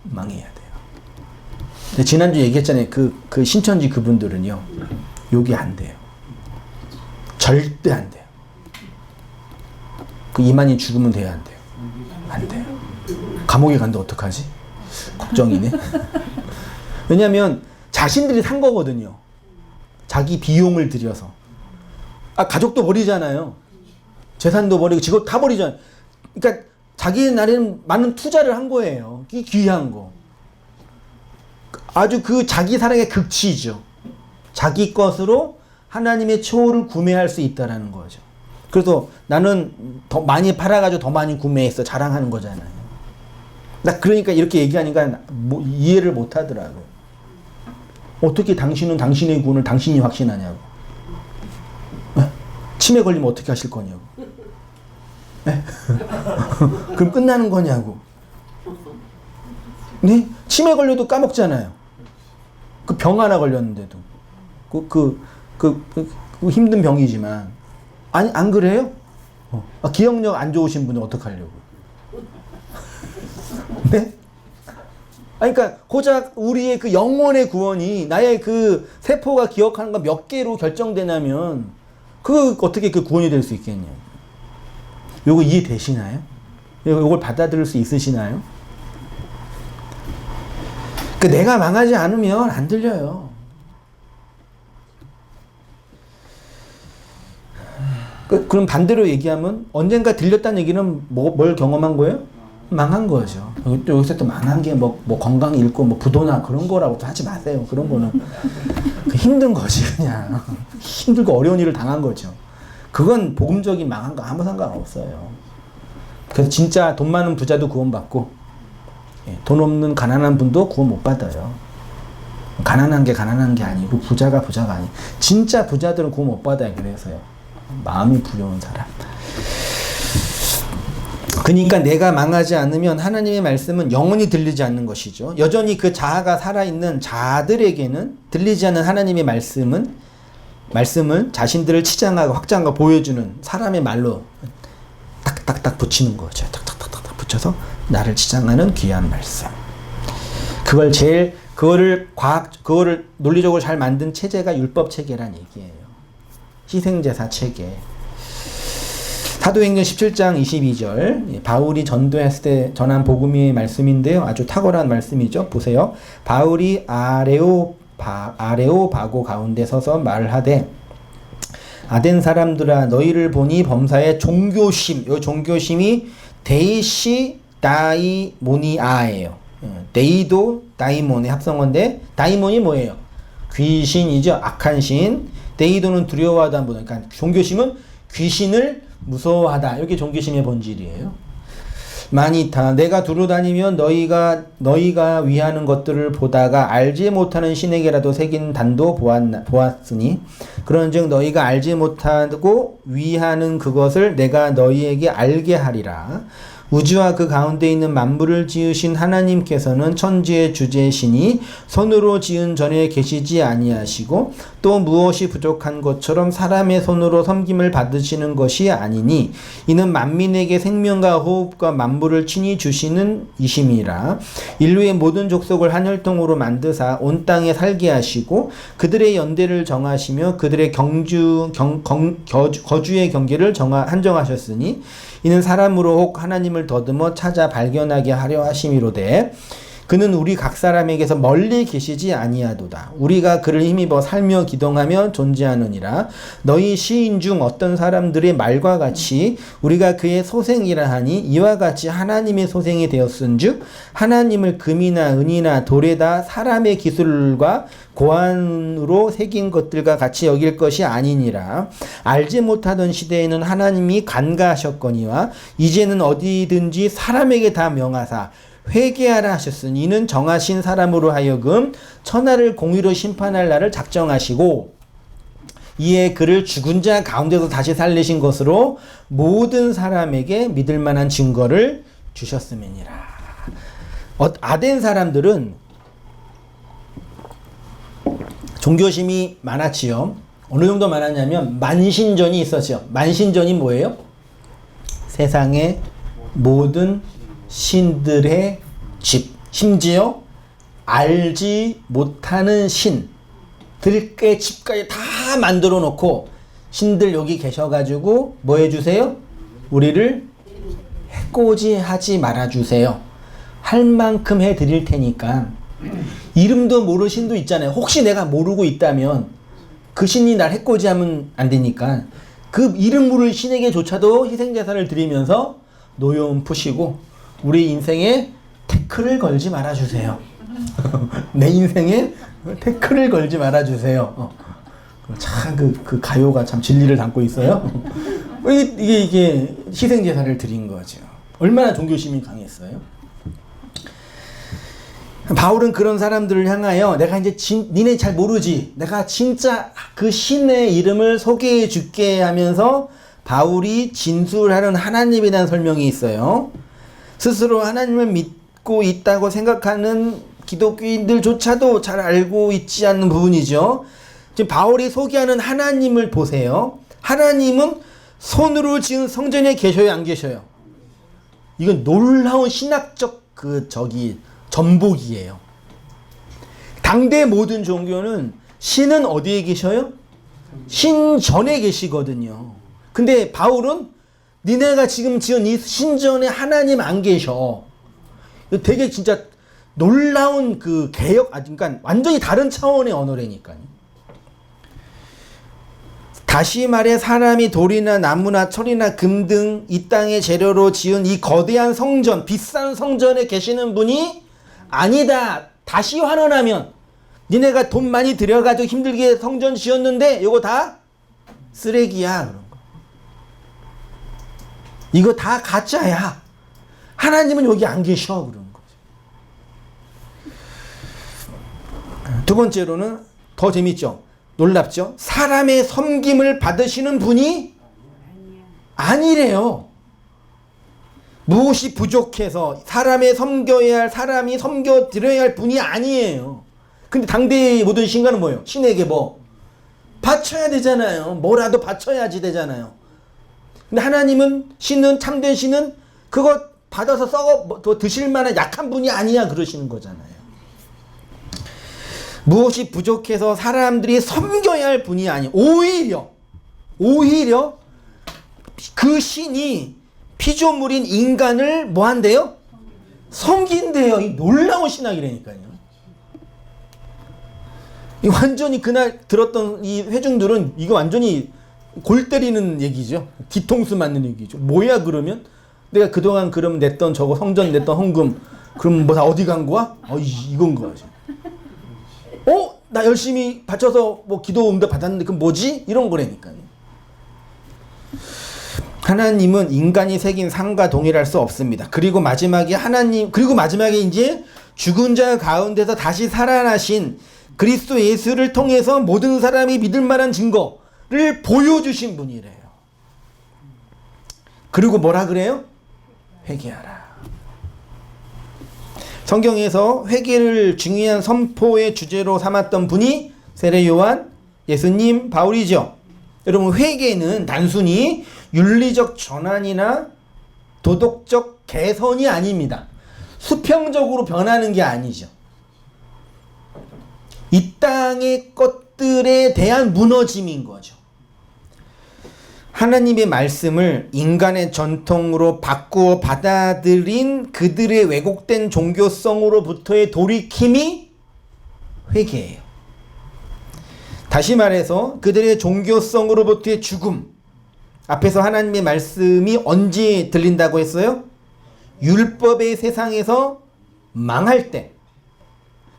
망해야 돼요. 근데 지난주 얘기했잖아요. 그 신천지 그분들은요, 여기 안 돼요. 절대 안 돼요. 그 이만희 죽으면 돼야 안 돼요. 안 돼요. 감옥에 간다 어떡하지? 걱정이네. 왜냐면 자신들이 산 거거든요. 자기 비용을 들여서. 가족도 버리잖아요. 재산도 버리고 직업 다 버리잖아요. 그러니까 자기 나름 많은 투자를 한 거예요. 이 귀한 거. 아주 그 자기 사랑의 극치죠. 자기 것으로 하나님의 초를 구매할 수 있다라는 거죠. 그래서 나는 더 많이 팔아가지고 더 많이 구매했어. 자랑하는 거잖아요. 나 그러니까 이렇게 얘기하니까 이해를 못 하더라고요. 어떻게 당신은 당신의 구원을 당신이 확신하냐고. 네? 치매 걸리면 어떻게 하실 거냐고. 네? 그럼 끝나는 거냐고. 네? 치매 걸려도 까먹잖아요. 그 병 하나 걸렸는데도. 힘든 병이지만. 아니, 안 그래요? 기억력 안 좋으신 분은 어떡하려고. 네? 그러니까 고작 우리의 그 영혼의 구원이 나의 그 세포가 기억하는 거 몇 개로 결정되냐면 어떻게 그 구원이 될 수 있겠냐. 요거 이해되시나요? 요걸 받아들일 수 있으시나요? 내가 망하지 않으면 안 들려요. 그럼 반대로 얘기하면 언젠가 들렸다는 얘기는 뭘 경험한 거예요? 망한 거죠. 여기서 또 망한 게 뭐 건강 잃고 뭐 부도나 그런 거라고 하지 마세요. 그런 거는 힘든 거지 그냥. 힘들고 어려운 일을 당한 거죠. 그건 복음적인 망한 거 아무 상관없어요. 그래서 진짜 돈 많은 부자도 구원받고 돈 없는 가난한 분도 구원 못 받아요. 가난한 게 아니고 부자가 아니에요. 진짜 부자들은 구원 못 받아요. 그래서요. 마음이 부여운 사람. 그러니까 내가 망하지 않으면 하나님의 말씀은 영원히 들리지 않는 것이죠. 여전히 그 자아가 살아있는 자들에게는 들리지 않는 하나님의 말씀을 자신들을 치장하고 확장하고 보여주는 사람의 말로 딱딱딱 붙이는 거죠. 딱딱딱 붙여서 나를 치장하는 귀한 말씀. 그거를 논리적으로 잘 만든 체제가 율법 체계란 얘기예요. 희생제사 체계. 사도행전 17장 22절 바울이 전도했을 때 전한 복음의 말씀인데요. 아주 탁월한 말씀이죠. 보세요. 바울이 아레오바고 가운데 서서 말하되 아덴 사람들아 너희를 보니 범사의 종교심, 요 종교심이 데이시 다이모니아예요. 데이도 다이몬의 합성어인데 다이몬이 뭐예요? 귀신이죠. 악한 신. 데이도는 두려워하다는 분. 그러니까 종교심은 귀신을 무서워하다. 이게 종교심의 본질이에요. 마니타 내가 두루 다니면 너희가 위하는 것들을 보다가 알지 못하는 신에게라도 새긴 단도 보았으니 그런즉 너희가 알지 못하고 위하는 그것을 내가 너희에게 알게 하리라. 우주와 그 가운데 있는 만물을 지으신 하나님께서는 천지의 주제시니 손으로 지은 전에 계시지 아니하시고 또 무엇이 부족한 것처럼 사람의 손으로 섬김을 받으시는 것이 아니니 이는 만민에게 생명과 호흡과 만물을 친히 주시는 이심이라. 인류의 모든 족속을 한 혈통으로 만드사 온 땅에 살게 하시고 그들의 연대를 정하시며 그들의 거주의 경계를 한정하셨으니 이는 사람으로 혹 하나님을 더듬어 찾아 발견하게 하려 하심이로되 그는 우리 각 사람에게서 멀리 계시지 아니하도다. 우리가 그를 힘입어 살며 기동하며 존재하느니라. 너희 시인 중 어떤 사람들의 말과 같이 우리가 그의 소생이라 하니 이와 같이 하나님의 소생이 되었은즉 하나님을 금이나 은이나 돌에다 사람의 기술과 고안으로 새긴 것들과 같이 여길 것이 아니니라. 알지 못하던 시대에는 하나님이 간과하셨거니와 이제는 어디든지 사람에게 다 명하사 회개하라 하셨으니 이는 정하신 사람으로 하여금 천하를 공의로 심판할 날을 작정하시고 이에 그를 죽은 자 가운데서 다시 살리신 것으로 모든 사람에게 믿을 만한 증거를 주셨음이니라. 아덴 사람들은 종교심이 많았지요. 어느 정도 많았냐면 만신전이 있었죠. 만신전이 뭐예요? 세상의 모든 신들의 집, 심지어 알지 못하는 신, 들깨 집까지 다 만들어 놓고 신들 여기 계셔가지고 뭐 해주세요? 우리를 해코지하지 말아주세요. 할 만큼 해드릴 테니까. 이름도 모르는 신도 있잖아요. 혹시 내가 모르고 있다면 그 신이 날 해코지하면 안 되니까 그 이름 모를 신에게조차도 희생제사를 드리면서 노여움 푸시고 우리 인생에 태클을 걸지 말아주세요. 내 인생에 태클을 걸지 말아주세요. 참 그 가요가 참 진리를 담고 있어요. 이게 희생제사를 드린 거죠. 얼마나 종교심이 강했어요. 바울은 그런 사람들을 향하여 내가 이제 니네 잘 모르지. 내가 진짜 그 신의 이름을 소개해 줄게 하면서 바울이 진술하는 하나님에 대한 설명이 있어요. 스스로 하나님을 믿고 있다고 생각하는 기독교인들조차도 잘 알고 있지 않는 부분이죠. 지금 바울이 소개하는 하나님을 보세요. 하나님은 손으로 지은 성전에 계셔요, 안 계셔요? 이건 놀라운 신학적 전복이에요. 당대 모든 종교는 신은 어디에 계셔요? 신전에 계시거든요. 근데 바울은 니네가 지금 지은 이 신전에 하나님 안 계셔. 되게 진짜 놀라운 그 개혁, 그러니까 완전히 다른 차원의 언어라니까요. 다시 말해 사람이 돌이나 나무나 철이나 금 등 이 땅의 재료로 지은 이 거대한 성전, 비싼 성전에 계시는 분이 아니다. 다시 환원하면 니네가 돈 많이 들여가지고 힘들게 성전 지었는데 이거 다 쓰레기야. 그런 거. 이거 다 가짜야. 하나님은 여기 안 계셔. 그런 거죠. 두 번째로는 더 재밌죠. 놀랍죠. 사람의 섬김을 받으시는 분이 아니래요. 무엇이 부족해서 사람의 섬겨야 할 사람이 섬겨드려야 할 분이 아니에요. 근데 당대의 모든 신과는 뭐예요? 신에게 뭐 바쳐야 되잖아요. 뭐라도 바쳐야지 되잖아요. 근데 하나님은 신은 참된 신은 그거 받아서 썩어 더 드실 만한 약한 분이 아니야 그러시는 거잖아요. 무엇이 부족해서 사람들이 섬겨야 할 분이 아니 오히려 그 신이 피조물인 인간을 뭐 한대요? 섬긴대요. 이 놀라운 신학이라니까요. 이 완전히 그날 들었던 이 회중들은 이거 완전히 골 때리는 얘기죠. 뒤통수 맞는 얘기죠. 뭐야 그러면? 내가 그동안 그럼 냈던 저거 성전 냈던 헌금 그럼 뭐 다 어디 간 거야? 이건 거지. 나 열심히 바쳐서 뭐 기도 응답 받았는데 그럼 뭐지? 이런 거라니까요. 하나님은 인간이 새긴 상과 동일할 수 없습니다. 그리고 마지막에 이제 죽은 자 가운데서 다시 살아나신 그리스도 예수를 통해서 모든 사람이 믿을 만한 증거를 보여주신 분이래요. 그리고 뭐라 그래요? 회개하라. 성경에서 회개를 중요한 선포의 주제로 삼았던 분이 세례 요한, 예수님, 바울이죠. 여러분 회개는 단순히 윤리적 전환이나 도덕적 개선이 아닙니다. 수평적으로 변하는 게 아니죠. 이 땅의 것들에 대한 무너짐인 거죠. 하나님의 말씀을 인간의 전통으로 바꾸어 받아들인 그들의 왜곡된 종교성으로부터의 돌이킴이 회개예요. 다시 말해서 그들의 종교성으로부터의 죽음. 앞에서 하나님의 말씀이 언제 들린다고 했어요? 율법의 세상에서 망할 때.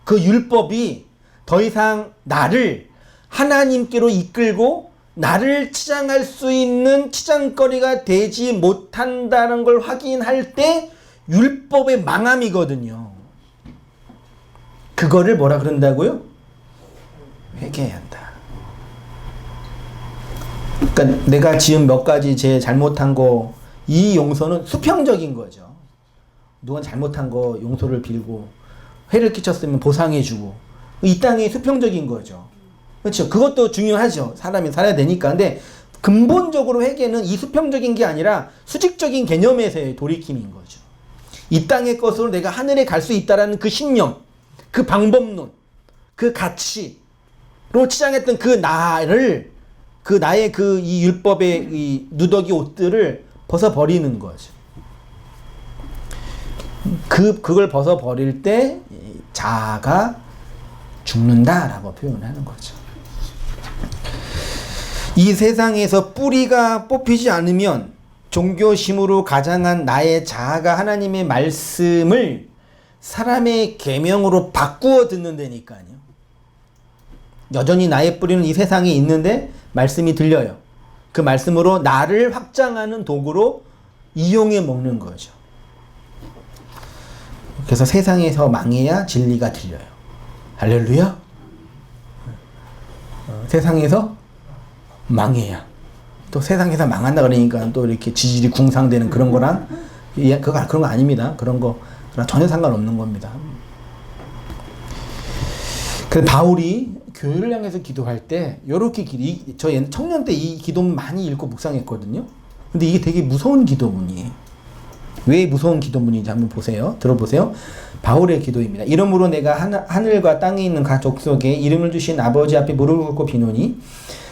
그 율법이 더 이상 나를 하나님께로 이끌고 나를 치장할 수 있는 치장거리가 되지 못한다는 걸 확인할 때 율법의 망함이거든요. 그거를 뭐라 그런다고요? 회개해야 한다. 그러니까 내가 지은 몇 가지 제 잘못한 거, 이 용서는 수평적인 거죠. 누가 잘못한 거 용서를 빌고 회를 끼쳤으면 보상해주고 이 땅이 수평적인 거죠. 그렇죠. 그것도 중요하죠. 사람이 살아야 되니까. 근데 근본적으로 회개는 이 수평적인 게 아니라 수직적인 개념에서의 돌이킴인 거죠. 이 땅의 것으로 내가 하늘에 갈 수 있다라는 그 신념, 그 방법론, 그 가치로 치장했던 그 나를, 그 나의 그 이 율법의 이 누더기 옷들을 벗어버리는 거죠. 그걸 벗어버릴 때 자아가 죽는다라고 표현하는 거죠. 이 세상에서 뿌리가 뽑히지 않으면 종교심으로 가장한 나의 자아가 하나님의 말씀을 사람의 계명으로 바꾸어 듣는다니까요. 여전히 나의 뿌리는 이 세상에 있는데 말씀이 들려요. 그 말씀으로 나를 확장하는 도구로 이용해 먹는 거죠. 그래서 세상에서 망해야 진리가 들려요. 할렐루야. 세상에서 망해야. 또 세상에서 망한다 그러니까 또 이렇게 지질이 궁상되는 그런 거랑 그런 거 아닙니다. 그런 거 전혀 상관없는 겁니다. 그래서 바울이 교회를 향해서 기도할 때 요렇게 저 청년 때 이 기도문 많이 읽고 묵상했거든요. 근데 이게 되게 무서운 기도문이에요. 왜 무서운 기도문인지 한번 보세요. 들어보세요. 바울의 기도입니다. 이러므로 내가 하늘과 땅에 있는 각 족속에 이름을 주신 아버지 앞에 무릎을 꿇고 비노니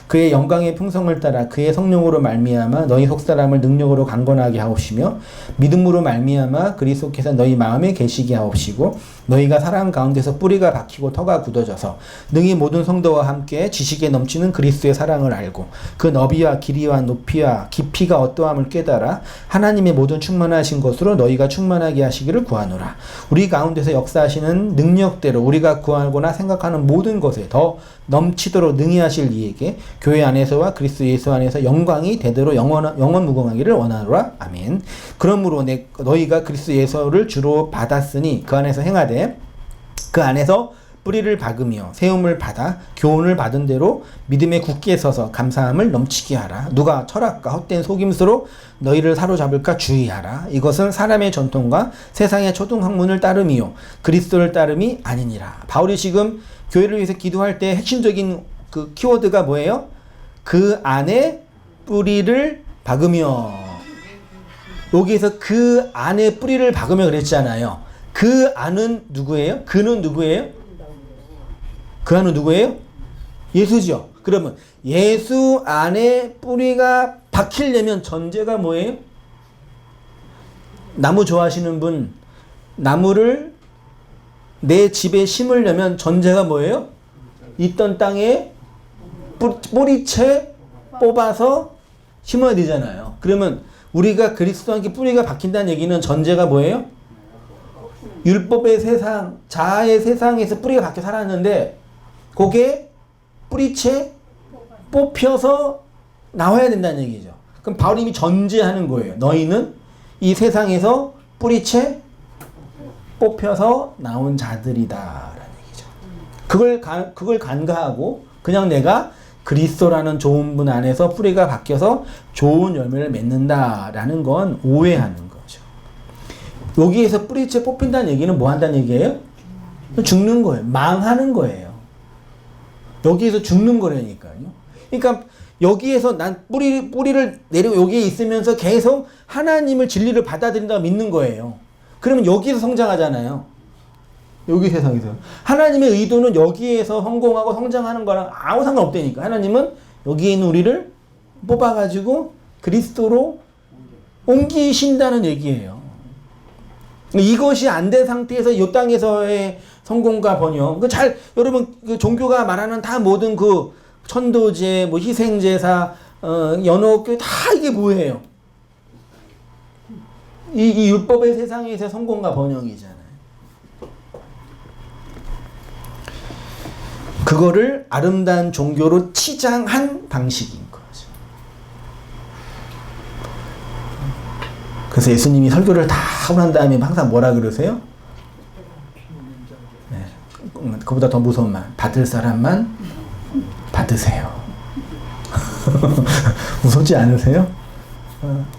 그의 영광의 풍성을 따라 그의 성령으로 말미암아 너희 속사람을 능력으로 강건하게 하옵시며 믿음으로 말미암아 그리스도께서 너희 마음에 계시게 하옵시고 너희가 사랑 가운데서 뿌리가 박히고 터가 굳어져서 능히 모든 성도와 함께 지식에 넘치는 그리스도의 사랑을 알고 그 너비와 길이와 높이와 깊이가 어떠함을 깨달아 하나님의 모든 충만하신 것으로 너희가 충만하게 하시기를 구하노라. 우리 가운데서 역사하시는 능력대로 우리가 구하거나 생각하는 모든 것에 더 넘치도록 능히 하실 이에게 교회 안에서와 그리스도 예수 안에서 영광이 대대로 영원 무궁하기를 원하노라. 아멘. 그러므로 너희가 그리스도 예수를 주로 받았으니 그 안에서 행하되 그 안에서 뿌리를 박으며 세움을 받아 교훈을 받은 대로 믿음에 굳게 서서 감사함을 넘치게 하라. 누가 철학과 헛된 속임수로 너희를 사로잡을까 주의하라. 이것은 사람의 전통과 세상의 초등학문을 따름이요 그리스도를 따름이 아니니라. 바울이 지금 교회를 위해서 기도할 때 핵심적인 그 키워드가 뭐예요? 그 안에 뿌리를 박으며. 여기에서 그 안에 뿌리를 박으며 그랬잖아요. 그 안은 누구예요? 그는 누구예요? 그 안은 누구예요? 예수죠. 그러면 예수 안에 뿌리가 박히려면 전제가 뭐예요? 나무 좋아하시는 분, 나무를 내 집에 심으려면 전제가 뭐예요? 있던 땅에 뿌리채 뽑아서 심어야 되잖아요. 그러면 우리가 그리스도와 함께 뿌리가 박힌다는 얘기는 전제가 뭐예요? 율법의 세상, 자아의 세상에서 뿌리가 박혀 살았는데 그게 뿌리채 뽑혀서 나와야 된다는 얘기죠. 그럼 바울이 이미 전제하는 거예요. 너희는 이 세상에서 뿌리채 뽑혀서 나온 자들이다라는 얘기죠. 그걸 간과하고 그냥 내가 그리스도라는 좋은 분 안에서 뿌리가 박혀서 좋은 열매를 맺는다라는 건 오해하는 거죠. 여기에서 뿌리채 뽑힌다는 얘기는 뭐 한다는 얘기예요? 죽는 거예요. 망하는 거예요. 여기에서 죽는 거라니까요. 그러니까 여기에서 난 뿌리를 내리고 여기에 있으면서 계속 하나님을 진리를 받아들인다고 믿는 거예요. 그러면 여기서 성장하잖아요. 여기 세상에서. 하나님의 의도는 여기에서 성공하고 성장하는 거랑 아무 상관없다니까. 하나님은 여기에 있는 우리를 뽑아가지고 그리스도로 옮기신다는 얘기예요. 이것이 안 된 상태에서 이 땅에서의 성공과 번영, 여러분, 그 종교가 말하는 다 모든 그 천도제, 뭐 희생제사, 연옥교, 다 이게 뭐예요? 이 율법의 세상에서의 성공과 번영이잖아요. 그거를 아름다운 종교로 치장한 방식인 거죠. 그래서 예수님이 설교를 다 하고 난 다음에 항상 뭐라 그러세요? 네. 그보다 더 무서운 말. 받을 사람만 받으세요. 무섭지 않으세요?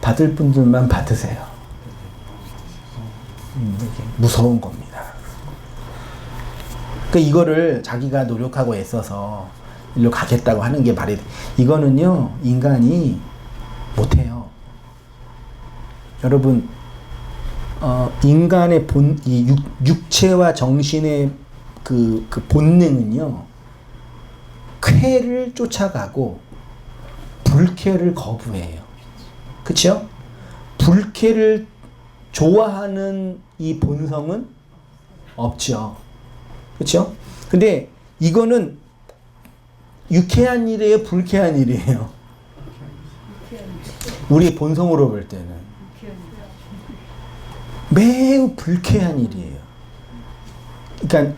받을 분들만 받으세요. 무서운 겁니다. 그러니까 이거를 자기가 노력하고 애써서 일로 가겠다고 하는 게 말이 돼. 이거는요, 인간이 못해요. 여러분, 인간의 이 육체와 정신의 그 본능은요, 쾌를 쫓아가고 불쾌를 거부해요. 그쵸? 불쾌를 좋아하는 이 본성은 없죠. 그쵸? 근데 이거는 유쾌한 일이에요, 불쾌한 일이에요? 우리 본성으로 볼 때는 매우 불쾌한 일이에요. 그러니까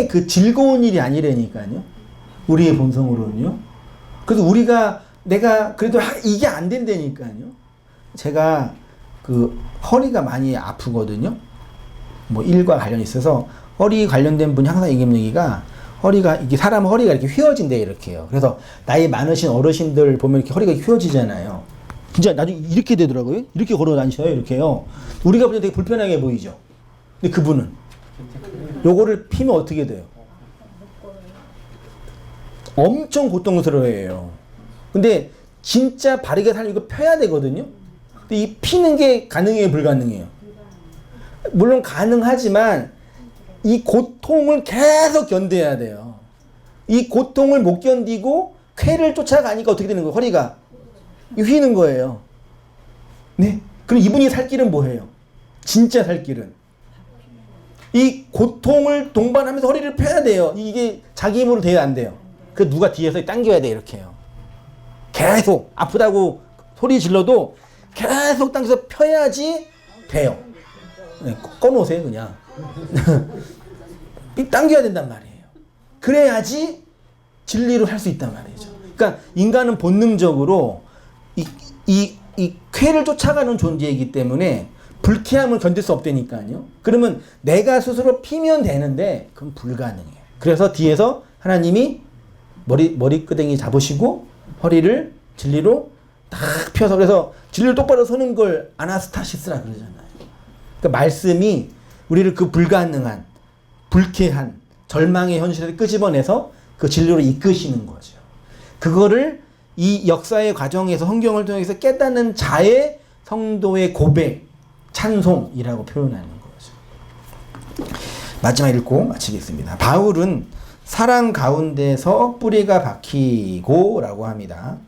그 즐거운 일이 아니라니까요. 우리의 본성으로는요. 그래서 내가 그래도 이게 안 된다니까요. 제가 그 허리가 많이 아프거든요. 뭐 일과 관련이 있어서 허리 관련된 분이 항상 얘기가 이게 사람 허리가 이렇게 휘어진대 이렇게요. 그래서 나이 많으신 어르신들 보면 이렇게 허리가 휘어지잖아요. 진짜 나중에 이렇게 되더라고요. 이렇게 걸어 다니셔요. 이렇게요. 우리가 보면 되게 불편하게 보이죠. 근데 그분은 요거를 피면 어떻게 돼요? 엄청 고통스러워해요. 근데 진짜 바르게 살리고 펴야 되거든요. 근데 이 피는 게 가능해요, 불가능해요? 물론 가능하지만 이 고통을 계속 견뎌야 돼요. 이 고통을 못 견디고 쾌를 쫓아가니까 어떻게 되는 거예요? 허리가 휘는 거예요. 네? 그럼 이분이 살 길은 뭐예요? 진짜 살 길은 이 고통을 동반하면서 허리를 펴야 돼요. 이게 자기 힘으로 돼야 안 돼요. 그 누가 뒤에서 당겨야 돼 이렇게요. 계속 아프다고 소리 질러도 계속 당겨서 펴야지 돼요. 네, 꺼놓으세요 그냥. 당겨야 된단 말이에요. 그래야지 진리로 살 수 있단 말이죠. 그러니까 인간은 본능적으로 이 쾌를 쫓아가는 존재이기 때문에 불쾌함을 견딜 수 없다니까요. 그러면 내가 스스로 피면 되는데 그건 불가능해요. 그래서 뒤에서 하나님이 머리끄댕이 잡으시고 허리를 진리로 딱 펴서, 그래서 진리로 똑바로 서는 걸 아나스타시스라 그러잖아요. 그러니까 말씀이 우리를 그 불가능한 불쾌한 절망의 현실을 끄집어내서 그 진리로 이끄시는 거죠. 그거를 이 역사의 과정에서 성경을 통해서 깨닫는 자의 성도의 고백, 찬송이라고 표현하는 거죠. 마지막 읽고 마치겠습니다. 바울은 사랑 가운데서 뿌리가 박히고 라고 합니다.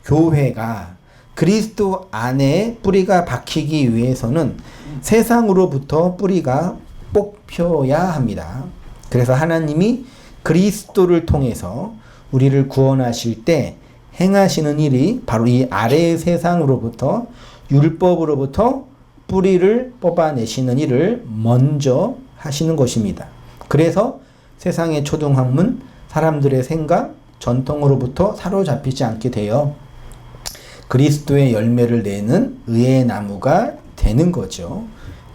교회가 그리스도 안에 뿌리가 박히기 위해서는 세상으로부터 뿌리가 뽑혀야 합니다. 그래서 하나님이 그리스도를 통해서 우리를 구원하실 때 행하시는 일이 바로 이 아래의 세상으로부터 율법으로부터 뿌리를 뽑아내시는 일을 먼저 하시는 것입니다. 그래서 세상의 초등학문, 사람들의 생각, 전통으로부터 사로잡히지 않게 되어 그리스도의 열매를 내는 의의 나무가 되는 거죠.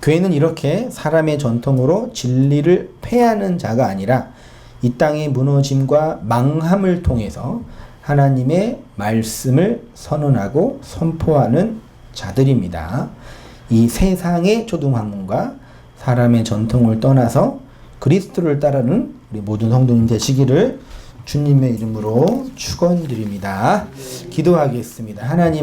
교회는 이렇게 사람의 전통으로 진리를 폐하는 자가 아니라 이 땅의 무너짐과 망함을 통해서 하나님의 말씀을 선언하고 선포하는 자들입니다. 이 세상의 초등학문과 사람의 전통을 떠나서 그리스도를 따르는 우리 모든 성도님 되시기를 주님의 이름으로 축원드립니다. 기도하겠습니다. 하나님